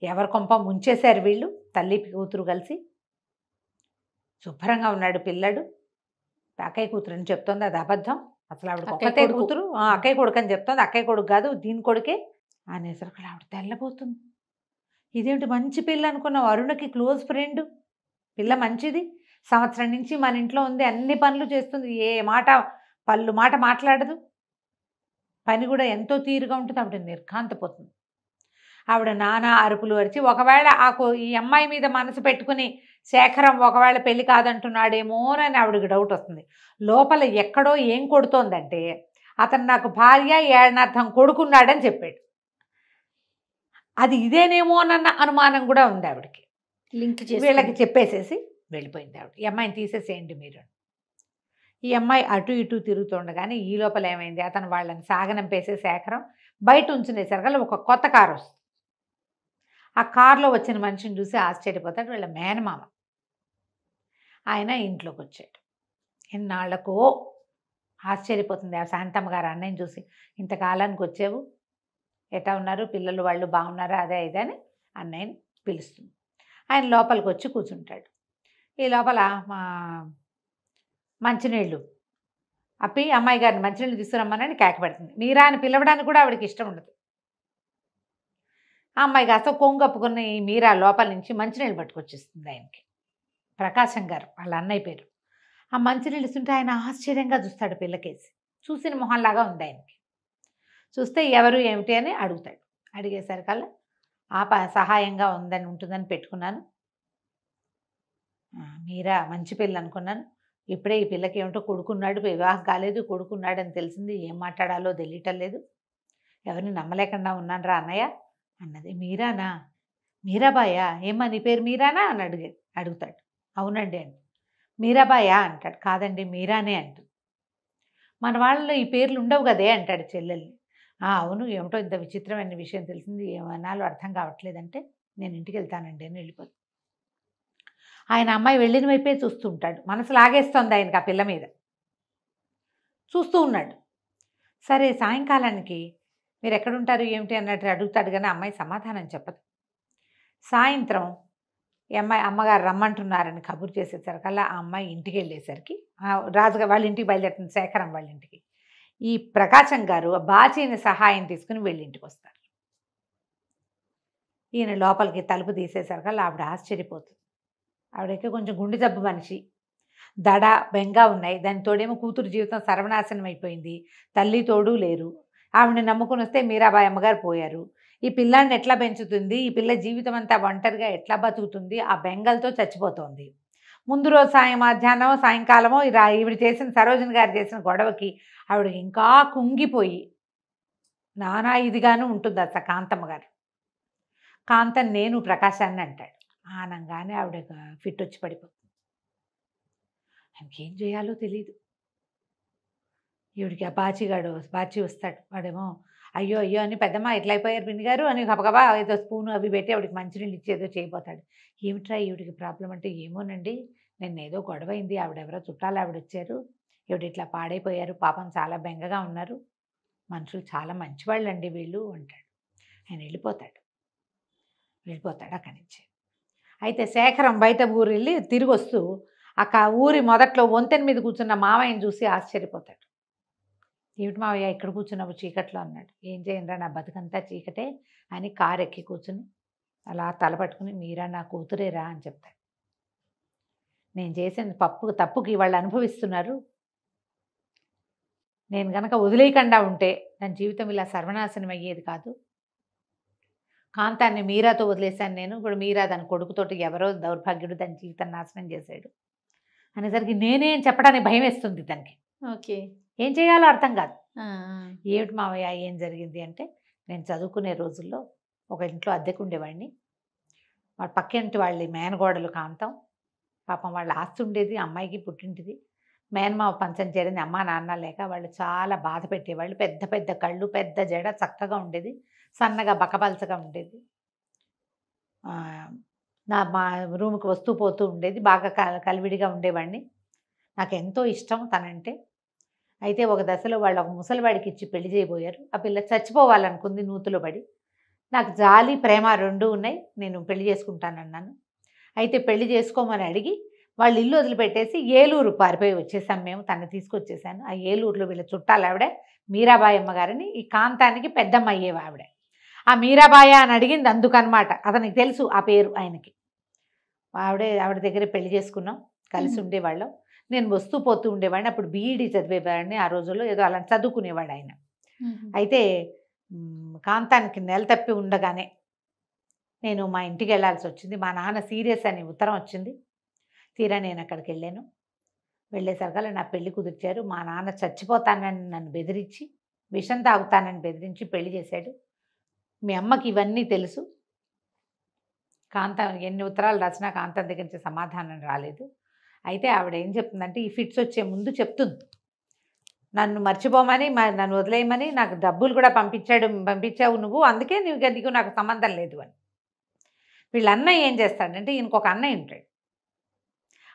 Speaker 3: ఎవరి కొంప ముంచేశారు వీళ్ళు, తల్లి కూతురు కలిసి, శుభ్రంగా ఉన్నాడు పిల్లాడు, అక్కయ్య కూతురు అని చెప్తోంది, అది అబద్ధం, అసలు ఆవిడ ఒక్కతే కూతురు, అక్కయ్య కొడుకు అని చెప్తోంది, అక్కయ్య కొడుకు కాదు దీని కొడుకే అనేసరికి ఆవిడ తెల్లబోతుంది. ఇదేమిటి మంచి పిల్ల అనుకున్నావు, అరుణకి క్లోజ్ ఫ్రెండ్, పిల్ల మంచిది, సంవత్సరం నుంచి మన ఇంట్లో ఉంది, అన్ని పనులు చేస్తుంది, ఏ మాట పళ్ళు మాట మాట్లాడదు, పని కూడా ఎంతో తీరుగా ఉంటుంది. ఆవిడ నిర్ఘాంతపోతుంది. ఆవిడ నానా అరుపులు అరిచి, ఒకవేళ ఈ అమ్మాయి మీద మనసు పెట్టుకుని శేఖరం ఒకవేళ పెళ్లి కాదంటున్నాడేమోనని ఆవిడకి డౌట్ వస్తుంది. లోపల ఎక్కడో ఏం కొడుతోందంటే, అతను నాకు భార్య ఏడనర్థం కొడుకున్నాడని చెప్పాడు, అది ఇదేనేమోనన్న అనుమానం కూడా ఉంది ఆవిడకి.
Speaker 2: లింక్
Speaker 3: వీళ్ళకి చెప్పేసేసి వెళ్ళిపోయింది ఆవిడ. ఈ అమ్మాయిని తీసేసేయండి మీరు. ఈ అమ్మాయి అటు ఇటు తిరుగుతుండగానే ఈ లోపల ఏమైంది, అతను వాళ్ళని సాగనంపేసే శేఖరం బయట ఉంచునేసరికి ఒక కొత్త కారు వస్తుంది. ఆ కారులో వచ్చిన మనిషిని చూసి ఆశ్చర్యపోతాడు వీళ్ళ మేనమామ. ఆయన ఇంట్లోకి వచ్చాడు. ఎన్నాళ్లకో ఆశ్చర్యపోతుంది ఆ శాంతమ్మ గారు అన్నయ్యని చూసి, ఇంతకాలానికి వచ్చావు, ఎటా ఉన్నారు పిల్లలు, వాళ్ళు బాగున్నారా, అదే ఇదే అని అన్నయ్యని పిలుస్తుంది. ఆయన లోపలికి వచ్చి కూర్చుంటాడు. ఈ లోపల మంచినీళ్ళు అప్పి అమ్మాయి గారిని మంచినీళ్ళు తీసుకురమ్మని కేక పెడుతుంది. మీరా అని పిలవడానికి కూడా ఆవిడకి ఇష్టం ఉండదు. ఆ అమ్మాయి కాస్త కొంగప్పుకుని మీరా లోపల నుంచి మంచినీళ్ళు పట్టుకొచ్చేస్తుంది ఆయనకి. ప్రకాశం గారు వాళ్ళ అన్నయ్య పేరు. ఆ మంచినీళ్ళు ఇస్తుంటే ఆయన ఆశ్చర్యంగా చూస్తాడు పిల్లకేసి. చూసిన మొహంలాగా ఉంది ఆయనకి. చూస్తే ఎవరు ఏమిటి అని అడుగుతాడు. అడిగేసరికల్లా సహాయంగా ఉంటుందని పెట్టుకున్నాను, మీరా మంచి పిల్ల అనుకున్నాను, ఇప్పుడే ఈ పిల్లకి ఏమిటో కొడుకున్నాడు, వివాహం కాలేదు, కొడుకున్నాడని తెలిసింది, ఏం మాట్లాడాలో తెలియటం లేదు, ఎవరిని నమ్మలేకుండా ఉన్నాను రా అన్నయ్య అన్నది. మీరానా, మీరాబాయా, ఏమ్మా నీ పేరు మీరానా అని అడుగుతాడు. అవునండి అండి. మీరాబాయా అంటాడు. కాదండి మీరానే అంటుంది. మన వాళ్ళలో ఈ పేర్లు ఉండవు కదే అంటాడు చెల్లెల్ని. అవును, ఏమిటో ఇంత విచిత్రమైన విషయం తెలిసింది, ఏమన్నాలో అర్థం కావట్లేదంటే, నేను ఇంటికి వెళ్తానండి అని వెళ్ళిపోతుంది. ఆయన అమ్మాయి వెళ్ళిన వైపే చూస్తూ ఉంటాడు. మనసు లాగేస్తోంది ఆయనకి ఆ పిల్ల మీద. చూస్తూ ఉన్నాడు. సరే సాయంకాలానికి మీరు ఎక్కడుంటారు ఏమిటి అన్నట్టు అడుగుతాడు, కానీ అమ్మాయి సమాధానం చెప్పదు. సాయంత్రం ఈ అమ్మగారు రమ్మంటున్నారని కబురు చేసేసరికల్లా ఆ అమ్మాయి ఇంటికి వెళ్ళేసరికి, రాజుగా వాళ్ళ ఇంటికి బయలుదేరుతుంది, శేఖరం వాళ్ళ ఇంటికి. ఈ ప్రకాశం గారు బాచీని సహాయం తీసుకుని వీళ్ళ ఇంటికి వస్తారు. ఈయన లోపలికి తలుపు తీసేసరికల్లా ఆవిడ ఆశ్చర్యపోతుంది. ఆవిడకి కొంచెం గుండె జబ్బు మనిషి, దడ బెంగ ఉన్నాయి. దాని తోడేమో కూతురు జీవితం సర్వనాశనం అయిపోయింది. తల్లి తోడు లేరు. ఆవిడని నమ్ముకుని వస్తే మీరాబాయి అమ్మగారు పోయారు. ఈ పిల్లాడిని ఎట్లా పెంచుతుంది, ఈ పిల్ల జీవితం అంతా ఒంటరిగా ఎట్లా బతుకుతుంది, ఆ బెంగలతో చచ్చిపోతోంది. ముందు రోజు మధ్యాహ్నం సాయంకాలమో ఈవిడ చేసిన సరోజిని గారు చేసిన గొడవకి ఆవిడ ఇంకా కుంగిపోయి నానా ఇదిగాను ఉంటుంది అసలు కాంతమ్మ గారు. కాంతం నేను ప్రకాశాన్ని అంటాడు. ఆనంగానే ఆవిడ ఫిట్ వచ్చి పడిపోతుంది. ఆయనకేం చేయాలో తెలియదు. ఈవిడికి ఆ బాచి వస్తాడు. వాడేమో అయ్యో అయ్యో అని పెద్దమ్మ ఎట్లా అయిపోయారు పిన్ని గారు అని గబగబా ఏదో స్పూను అవి పెట్టి ఆవిడకి మంచినీళ్ళు ఇచ్చి ఏదో చేయబోతాడు. ఏమిట్రా ఈవిడికి ప్రాబ్లం అంటే, ఏమోనండి నిన్న ఏదో గొడవ అయింది, ఆవిడెవరో చుట్టాలు ఆవిడ వచ్చారు, ఈవిడ ఇట్లా పాడైపోయారు, పాపం చాలా బెంగగా ఉన్నారు, మనుషులు చాలా మంచివాళ్ళండి వీళ్ళు అంటాడు. ఆయన వెళ్ళిపోతాడు అక్కడి నుంచి. అయితే శేఖరం బయట ఊరు వెళ్ళి తిరిగి వస్తూ ఊరి మొదట్లో వంతెన మీద కూర్చున్న మావయ్యని చూసి ఆశ్చర్యపోతాడు. ఏమిటి మావయ్య ఇక్కడ కూర్చున్నావు చీకట్లో అన్నాడు. ఏం చేయండిరా నా బతుకంతా చీకటే అని కారు ఎక్కి కూర్చుని అలా తలపట్టుకుని మీరా నా కూతురేరా అని చెప్తాడు. నేను చేసిన తప్పుకి వాళ్ళు అనుభవిస్తున్నారు. నేను గనక వదిలేయకుండా ఉంటే నా జీవితం ఇలా సర్వనాశనం అయ్యేది కాదు. కాంతాన్ని మీరాతో వదిలేశాను నేను. ఇప్పుడు మీరా దాని కొడుకుతోటి ఎవరో దౌర్భాగ్యుడు దాని జీవితం నాశనం చేశాడు అనేసరికి నేనేం చెప్పడానికి భయం వేస్తుంది దానికి.
Speaker 2: ఓకే,
Speaker 3: ఏం చేయాలో అర్థం కాదు. ఏమిటి మావయ్య ఏం జరిగింది అంటే, నేను చదువుకునే రోజుల్లో ఒక ఇంట్లో అద్దెకు ఉండేవాడిని. వాళ్ళ పక్కింటి వాళ్ళ మేనగోడలు కాంతం. పాపం వాళ్ళ ఆస్తి ఉండేది, అమ్మాయికి పుట్టింటిది. మేనమావ పంచం చేరింది, అమ్మ నాన్న లేక వాళ్ళు చాలా బాధ పెట్టేవాళ్ళు. పెద్ద పెద్ద కళ్ళు, పెద్ద జడ, చక్కగా ఉండేది, సన్నగా బకపలచగా ఉండేది. మా రూమ్కి వస్తూ పోతూ ఉండేది, బాగా కలివిడిగా ఉండేవాడిని. నాకు ఎంతో ఇష్టం తనంటే. అయితే ఒక దశలో వాళ్ళు ఒక ముసలివాడికి ఇచ్చి పెళ్లి చేయబోయారు. ఆ పిల్ల చచ్చిపోవాలనుకుంది నూతులో పడి. నాకు జాలి ప్రేమ రెండూ ఉన్నాయి, నేను పెళ్లి చేసుకుంటానన్నాను. అయితే పెళ్లి చేసుకోమని అడిగి వాళ్ళు ఇల్లు వదిలిపెట్టేసి ఏలూరు పారిపోయి వచ్చేసాం మేము. తను తీసుకొచ్చేసాను. ఆ ఏలూరులో వీళ్ళ చుట్టాలు ఆవిడే మీరాబాయి అమ్మగారిని, ఈ కాంతానికి పెద్దమ్మ అయ్యేవి ఆవిడ. ఆ మీరాబాయ అని అడిగింది అందుకనమాట. అతనికి తెలుసు ఆ పేరు ఆయనకి. ఆవిడ దగ్గర పెళ్లి చేసుకున్నాం, కలిసి ఉండేవాళ్ళం. నేను వస్తూ పోతూ ఉండేవాడిని. అప్పుడు బీఈడీ చదివేవాడిని ఆ రోజుల్లో, ఏదో అలా చదువుకునేవాడు ఆయన. అయితే కాంతానికి నెల తప్పి ఉండగానే నేను మా ఇంటికి వెళ్ళాల్సి వచ్చింది. మా నాన్న సీరియస్ అని ఉత్తరం వచ్చింది. తీరా నేను అక్కడికి వెళ్ళాను. వెళ్ళేసరికల్లా నా పెళ్లి కుదిర్చారు. మా నాన్న చచ్చిపోతానని నన్ను బెదిరించి, విషం తాగుతానని బెదిరించి పెళ్లి చేశాడు. మీ అమ్మకి ఇవన్నీ తెలుసు. కాంతం ఎన్ని ఉత్తరాలు రాసినా కాంతం దగ్గర నుంచి సమాధానం రాలేదు. అయితే ఆవిడ ఏం చెప్తుందంటే, ఈ ఫిట్స్ వచ్చే ముందు నన్ను మర్చిపోమని, నన్ను వదిలేయమని, నాకు డబ్బులు కూడా పంపించావు నువ్వు, అందుకే నీకు నాకు సంబంధం లేదు అని. వీళ్ళ అన్నయ్య ఏం చేస్తాడంటే, ఈయనకొక అన్నయ్య ఉంటాడు.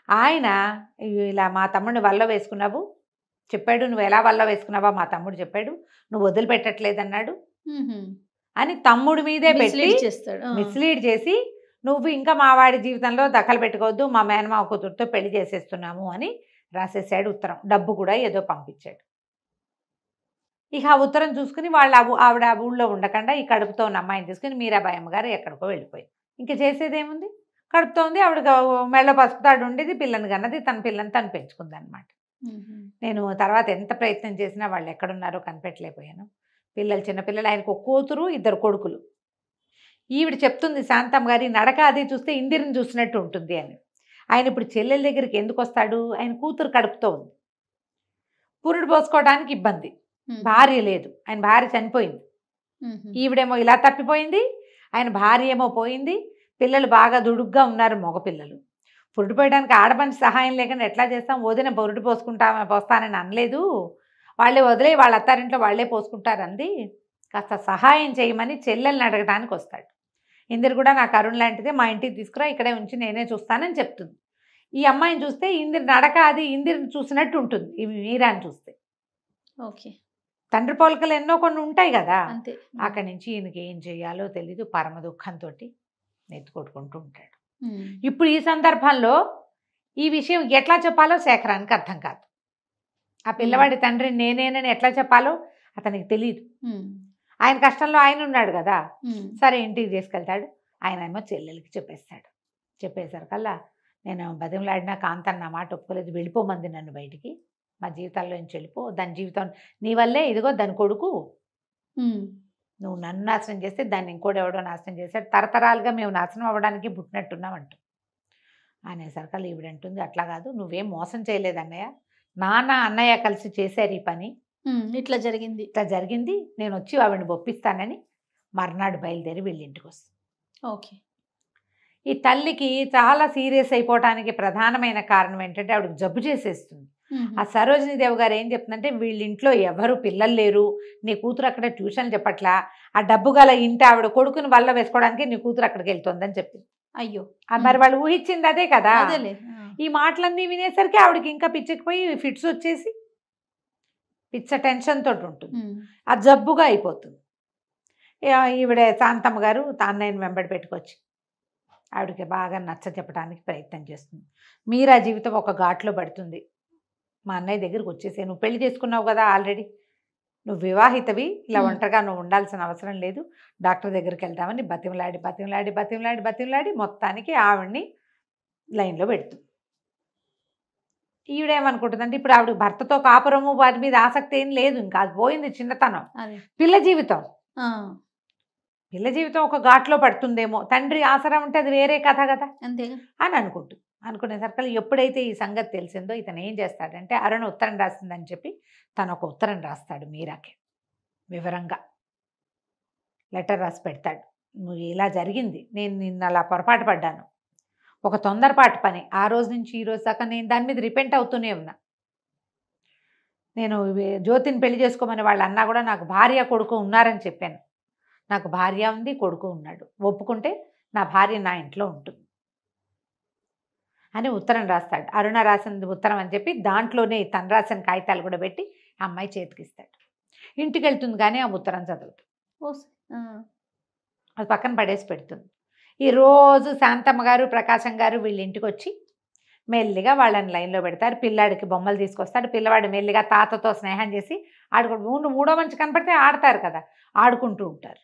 Speaker 3: ఆయన ఇలా మా తమ్ముడిని వల్ల వేసుకున్నావు చెప్పాడు, నువ్వు ఎలా వల్ల వేసుకున్నావా మా తమ్ముడు చెప్పాడు, నువ్వు వదిలిపెట్టట్లేదన్నాడు అని తమ్ముడి మీదే పెట్టి మిస్లీడ్ చేసి, నువ్వు ఇంకా మా వాడి జీవితంలో దఖలు పెట్టుకోవద్దు, మా మేనమావ కూతురుతో పెళ్లి చేసేస్తున్నాము అని రాసేసాడు ఉత్తరం. డబ్బు కూడా ఏదో పంపించాడు. ఇక ఆ ఉత్తరం చూసుకుని ఆవిడ ఆ ఊళ్ళో ఉండకుండా ఈ కడుపుతో ఉన్న అమ్మాయిని తీసుకుని మీరాబాయి అమ్మగారు ఎక్కడికో వెళ్ళిపోయి, ఇంకా చేసేదేముంది, కడుపుతో ఉంది. ఆవిడ మెళ్ళ పసుపుతాడు ఉండేది, పిల్లని కన్నది, తన పిల్లని తను పెంచుకుంది అనమాట. నేను తర్వాత ఎంత ప్రయత్నం చేసినా వాళ్ళు ఎక్కడున్నారో కనిపెట్టలేకపోయాను. పిల్లలు చిన్నపిల్లలు, ఆయనకు ఒక కూతురు, 2 కొడుకులు. ఈవిడ చెప్తుంది శాంతమ్మ గారి నడక అది చూస్తే ఇందిరని చూసినట్టు ఉంటుంది అని. ఆయన ఇప్పుడు చెల్లెల దగ్గరికి ఎందుకు వస్తాడు, ఆయన కూతురు కడుపుతో ఉంది, పురుడు పోసుకోవడానికి ఇబ్బంది, భార్య లేదు, ఆయన భార్య చనిపోయింది, ఈవిడేమో ఇలా తప్పిపోయింది, ఆయన భార్య ఏమో పోయింది, పిల్లలు బాగా దుడుగ్గా ఉన్నారు మగపిల్లలు. పురుడు పోయడానికి ఆడపంచి సహాయం లేకుండా ఎట్లా చేస్తాం, వదిన పురుడు పోస్తానని అనలేదు, వాళ్ళే వదిలే వాళ్ళ అత్తారింట్లో వాళ్ళే పోసుకుంటారు అంది, కాస్త సహాయం చేయమని చెల్లెల్ని అడగడానికి వస్తాడు. ఇందిర కూడా నాకు అరుణ్ లాంటిదే, మా ఇంటికి తీసుకురా, ఇక్కడే ఉంచి నేనే చూస్తానని చెప్తుంది. ఈ అమ్మాయిని చూస్తే ఇందిర నడక అది ఇందిరని చూసినట్టు ఉంటుంది, ఇవి మీరాని చూస్తే.
Speaker 2: ఓకే,
Speaker 3: తండ్రి పోలికలు ఎన్నో కొన్ని ఉంటాయి కదా. అక్కడి నుంచి ఈయనకి ఏం చేయాలో తెలీదు, పరమ దుఃఖంతో నెత్తుకొట్టుకుంటూ ఉంటాడు. ఇప్పుడు ఈ సందర్భంలో ఈ విషయం ఎట్లా చెప్పాలో శేఖరానికి అర్థం కాదు. ఆ పిల్లవాడి తండ్రి నేనేనని ఎట్లా చెప్పాలో అతనికి తెలియదు. ఆయన కష్టంలో ఆయన ఉన్నాడు కదా. సరే ఇంటికి తీసుకెళ్తాడు. ఆయన ఏమో చెల్లెలకి చెప్పేస్తాడు. చెప్పేసరికల్లా నేను బతిమలాడినా కాంతన్న నా మాట ఒప్పుకోలేదు, వెళ్ళిపోమంది నన్ను బయటికి, మా జీవితాల్లో నుంచి వెళ్ళిపో, దాని జీవితం నీ వల్లే, ఇదిగో దాని కొడుకు, నువ్వు నన్ను నాశనం చేస్తే దాన్ని ఇంకోటి ఎవడో నాశనం చేశాడు, తరతరాలుగా మేము నాశనం అవ్వడానికి పుట్టినట్టున్నామంటు అనేసరికి ఈవిడంటుంది, అట్లా కాదు, నువ్వేం మోసం చేయలేదు అన్నయ్య, నాన్న అన్నయ్య కలిసి చేశారు ఈ పని,
Speaker 2: ఇట్లా జరిగింది,
Speaker 3: నేను వచ్చి ఆవిడని ఒప్పిస్తానని మర్నాడు బయలుదేరి వీళ్ళ ఇంటికి వస్తాను.
Speaker 2: ఓకే.
Speaker 3: ఈ తల్లికి చాలా సీరియస్ అయిపోవడానికి ప్రధానమైన కారణం ఏంటంటే ఆవిడకి జబ్బు చేసేస్తుంది. ఆ సరోజినీదేవి గారు ఏం చెప్తుందంటే, వీళ్ళ ఇంట్లో ఎవరు పిల్లలు లేరు, నీ కూతురు అక్కడ ట్యూషన్ చెప్పట్లా, ఆ డబ్బు గల ఇంటి ఆవిడ కొడుకుని వల్ల వేసుకోవడానికి నీ కూతురు అక్కడికి వెళ్తుందని చెప్పింది.
Speaker 2: అయ్యో,
Speaker 3: మరి వాళ్ళు ఊహించింది అదే కదా.
Speaker 2: అదేలే.
Speaker 3: ఈ మాటలన్నీ వినేసరికి ఆవిడకి ఇంకా పిచ్చికిపోయి ఫిట్స్ వచ్చేసి పిచ్చ టెన్షన్ తోటి ఉంటుంది, ఆ జబ్బుగా అయిపోతుంది. ఈవిడ శాంతమ్మ గారు అన్నయ్యని వెంబడి పెట్టుకొచ్చి ఆవిడకి బాగా నచ్చ చెప్పడానికి ప్రయత్నం చేస్తుంది. మీరా జీవితం ఒక ఘాట్లో పడుతుంది, మా అన్నయ్య దగ్గరికి వచ్చేసే, నువ్వు పెళ్లి చేసుకున్నావు కదా ఆల్రెడీ, నువ్వు వివాహితవి, ఇలా ఒంటరిగా నువ్వు ఉండాల్సిన అవసరం లేదు, డాక్టర్ దగ్గరికి వెళ్తామని బతిమలాడి బతిమలాడి బతిమలాడి బతిమలాడి మొత్తానికి ఆవిడ్ని లైన్లో పెడుతుంది. ఈవిడేమనుకుంటుందంటే, ఇప్పుడు ఆవిడ భర్తతో కాపురము వాటి మీద ఆసక్తి ఏం లేదు, ఇంకా అది పోయింది చిన్నతనం, పిల్ల జీవితం ఒక ఘాట్లో పడుతుందేమో, తండ్రి ఆసరా ఉంటే అది వేరే కథ కదా
Speaker 2: అంతేగా
Speaker 3: అని అనుకునేసరికి ఎప్పుడైతే ఈ సంగతి తెలిసిందో ఇతను ఏం చేస్తాడంటే, అరుణ ఉత్తరం రాసిందని చెప్పి తను ఒక ఉత్తరం రాస్తాడు మీరాకి, వివరంగా లెటర్ రాసి పెడతాడు. నువ్వు ఇలా జరిగింది, నేను నిన్న అలా పొరపాటు పడ్డాను, ఒక తొందరపాటు పని, ఆ రోజు నుంచి ఈ రోజు దాకా నేను దాని మీద రిపెంట్ అవుతూనే ఉన్నా. నేను జ్యోతిని పెళ్లి చేసుకోమని వాళ్ళు అన్నా కూడా నాకు భార్య కొడుకు ఉన్నారని చెప్పాను, నాకు భార్య ఉంది, కొడుకు ఉన్నాడు, ఒప్పుకుంటే నా భార్య నా ఇంట్లో ఉంటుంది అని ఉత్తరం రాస్తాడు. అరుణ రాసిన ఉత్తరం అని చెప్పి దాంట్లోనే తను రాసిన కాగితాలు కూడా పెట్టి ఆ అమ్మాయి చేతికిస్తాడు. ఇంటికి వెళ్తుంది కానీ ఆ ఉత్తరం చదువుతుంది, అది పక్కన పడేసి పెడుతుంది. ఈరోజు శాంతమ్మ గారు ప్రకాశం గారు వీళ్ళ ఇంటికి వచ్చి మెల్లిగా వాళ్ళని లైన్లో పెడతారు. పిల్లాడికి బొమ్మలు తీసుకొస్తాడు. పిల్లవాడు మెల్లిగా తాతతో స్నేహం చేసి మూడో మంచి కనపడితే ఆడతారు కదా, ఆడుకుంటూ ఉంటారు.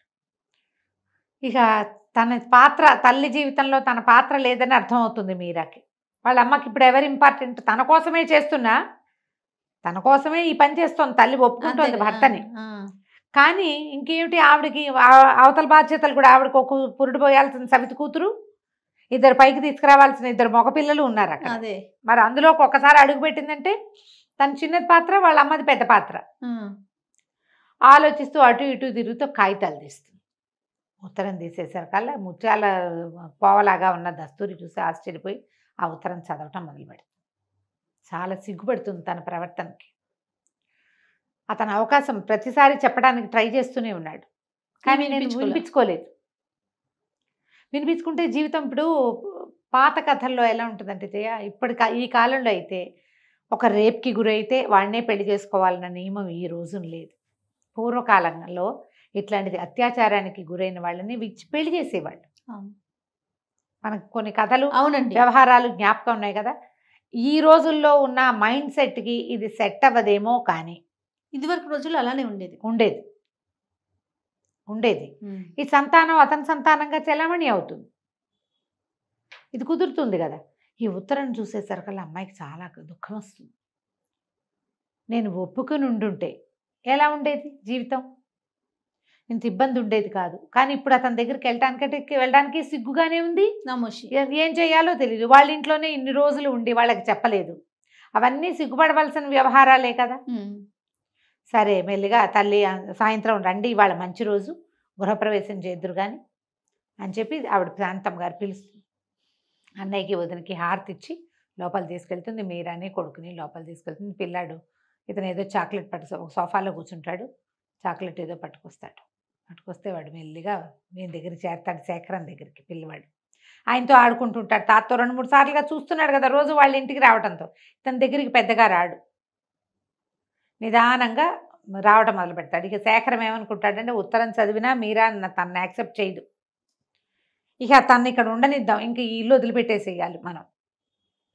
Speaker 3: ఇక తన పాత్ర, తల్లి జీవితంలో తన పాత్ర లేదని అర్థమవుతుంది మీరాకి. వాళ్ళ అమ్మకి ఇప్పుడు ఎవరు ఇంపార్టెంట్, తన కోసమే చేస్తున్నా, తన కోసమే ఈ పని చేస్తోంది, తల్లి ఒప్పుకుంటుంది భర్తని. కానీ ఇంకేమిటి, ఆవిడకి అవతల బాధ్యతలు కూడా, ఆవిడకు ఒక పురుడు పోయాల్సిన సవితి కూతురు, ఇద్దరు పైకి తీసుకురావాల్సిన ఇద్దరు మగపిల్లలు ఉన్నారు అక్కడ. మరి అందులో ఒక్కసారి అడుగు పెట్టిందంటే తన చిన్నది పాత్ర, వాళ్ళ అమ్మది పెద్ద పాత్ర. ఆలోచిస్తూ అటు ఇటు తిరుగుతూ కాగితాలు తీస్తుంది. ఉత్తరం తీసేసరికల్లా ముత్యాల పోవలాగా ఉన్న దస్తూరి చూసి ఆశ్చర్యపోయి ఆ ఉత్తరం చదవటం మొదలుపెడుతుంది. చాలా సిగ్గుపడుతుంది తన ప్రవర్తనకి. అతను అవకాశం ప్రతిసారి చెప్పడానికి ట్రై చేస్తూనే ఉన్నాడు, కానీ నేను వినిపించుకుంటే జీవితం ఇప్పుడు పాత కథల్లో ఎలా ఉంటుందంటే జయ, ఈ కాలంలో అయితే ఒక రేప్కి గురైతే వాడినే పెళ్లి చేసుకోవాలన్న నియమం ఈ రోజున లేదు. పూర్వకాలంలో ఇట్లాంటిది అత్యాచారానికి గురైన వాళ్ళని పెళ్లి చేసేవాళ్ళు. మనకు కొన్ని కథలు, అవునండి, వ్యవహారాలు జ్ఞాపకం ఉన్నాయి కదా. ఈ రోజుల్లో ఉన్న మైండ్ సెట్కి ఇది సెట్ అవ్వదేమో, కానీ
Speaker 2: ఇదివరకు రోజుల్లో అలానే
Speaker 3: ఉండేది. ఈ సంతానం అతని సంతానంగా చెలామణి అవుతుంది, ఇది కుదురుతుంది కదా. ఈ ఉత్తరం చూసేసరికల్లా అమ్మాయికి చాలా దుఃఖం వస్తుంది. నేను ఒప్పుకుని ఉండుంటే ఎలా ఉండేది జీవితం, ఇంత ఇబ్బంది ఉండేది కాదు. కానీ ఇప్పుడు అతని దగ్గరికి వెళ్ళడానికి సిగ్గుగానే ఉంది, ఏం చేయాలో తెలియదు. వాళ్ళ ఇంట్లోనే ఇన్ని రోజులు ఉండి వాళ్ళకి చెప్పలేదు, అవన్నీ సిగ్గుపడవలసిన వ్యవహారాలే కదా. సరే మెల్లిగా తల్లి సాయంత్రం రండి, ఇవాళ మంచి రోజు, గృహప్రవేశం చేద్దురు కానీ అని చెప్పి ఆవిడ శాంతమ్మ గారు పిలుస్తుంది. అన్నయ్యకి వదినకి హారతి ఇచ్చి లోపల తీసుకెళ్తుంది. మీరాని కొడుకుని లోపల తీసుకెళ్తుంది. పిల్లాడు ఇతను ఏదో చాక్లెట్ సోఫాలో కూర్చుంటాడు, చాక్లెట్ ఏదో పట్టుకొస్తే వాడు మెల్లిగా నేను దగ్గరికి చేరతాడు, శేఖరం దగ్గరికి. పిల్లవాడు ఆయనతో ఆడుకుంటుంటాడు, తాతతో 2-3 సార్లుగా చూస్తున్నాడు కదా రోజు వాళ్ళ ఇంటికి రావడంతో. ఇతని దగ్గరికి పెద్దగా రాడు, నిదానంగా రావడం మొదలు పెడతాడు. ఇక శేఖరం ఏమనుకుంటాడంటే, ఉత్తరం చదివినా మీరా తనని యాక్సెప్ట్ చేయదు, ఇక తను ఇక్కడ ఉండనిద్దాం, ఇంక ఈ ఇల్లు వదిలిపెట్టేసేయాలి మనం,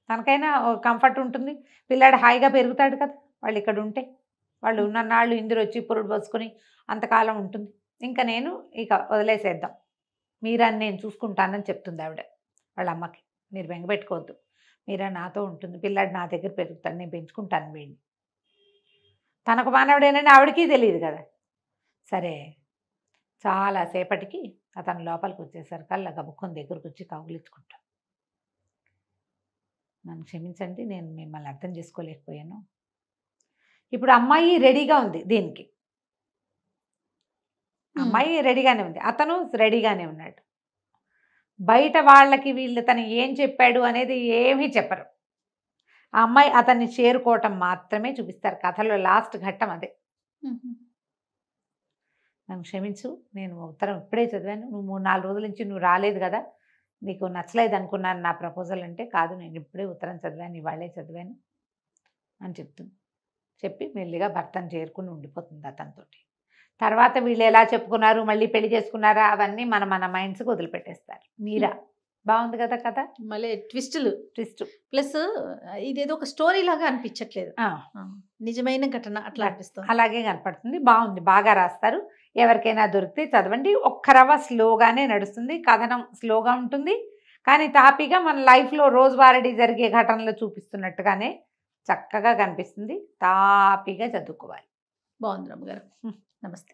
Speaker 3: తనకైనా కంఫర్ట్ ఉంటుంది, పిల్లాడు హాయిగా పెరుగుతాడు కదా వాళ్ళు ఇక్కడ ఉంటే. వాళ్ళు ఉన్ననాళ్ళు ఇందులో వచ్చి పురుడు పోసుకొని అంతకాలం ఉంటుంది, ఇంకా నేను ఇక వదిలేసేద్దాం, మీరాని నేను చూసుకుంటానని చెప్తుంది ఆవిడ వాళ్ళ అమ్మకి. మీరు బెంగపెట్టుకోవద్దు, మీరా నాతో ఉంటుంది, పిల్లాడు నా దగ్గర పెరుగుతాడు, నేను పెంచుకుంటాను వీడిని. తనకు మానవుడేనని ఆవిడకి తెలియదు కదా. సరే చాలాసేపటికి అతను లోపలికి వచ్చేసరికల్లా గబుక్కొని దగ్గరకు వచ్చి కౌగిలించుకుంటాను. నన్ను క్షమించండి, నేను మిమ్మల్ని అర్థం చేసుకోలేకపోయాను. ఇప్పుడు అమ్మాయి రెడీగా ఉంది దీనికి, అమ్మాయి రెడీగానే ఉంది, అతను రెడీగానే ఉన్నాడు. బయట వాళ్ళకి వీళ్ళు తను ఏం చెప్పాడు అనేది ఏమీ చెప్పరు. ఆ అమ్మాయి అతన్ని చేరుకోవటం మాత్రమే చూపిస్తారు. కథలో లాస్ట్ ఘట్టం అదే. నన్ను క్షమించు, నేను ఉత్తరం ఇప్పుడే చదివాను, నువ్వు 3-4 రోజుల నుంచి నువ్వు రాలేదు కదా, నీకు నచ్చలేదు అనుకున్నాను నా ప్రపోజల్ అంటే. కాదు, నేను ఇప్పుడే ఉత్తరం చదివాను, ఇవాళే చదివాను అని చెప్తుంది. చెప్పి మెల్లిగా భర్తను చేరుకుని ఉండిపోతుంది అతనితోటి. తర్వాత వీళ్ళు ఎలా చెప్పుకున్నారు, మళ్ళీ పెళ్లి చేసుకున్నారా, అవన్నీ మన మైండ్స్కి వదిలిపెట్టేస్తారు. మీరా బాగుంది కదా కథ.
Speaker 2: మళ్ళీ ట్విస్టులు
Speaker 3: ట్విస్ట్
Speaker 2: ప్లస్ ఇదేదో ఒక స్టోరీ లాగా అనిపించట్లేదు, నిజమైన ఘటన అట్లా అనిపిస్తుంది.
Speaker 3: అలాగే కనపడుతుంది. బాగుంది, బాగా రాస్తారు. ఎవరికైనా దొరికితే చదవండి. ఒక్క రవ్వ స్లోగానే నడుస్తుంది, కథనం స్లోగా ఉంటుంది, కానీ తాపీగా మన లైఫ్లో రోజువారీ జరిగే ఘటనలు చూపిస్తున్నట్టుగానే చక్కగా కనిపిస్తుంది. తాపీగా చదువుకోవాలి.
Speaker 2: బాగుంది రమ్మ గారు. నమస్తే.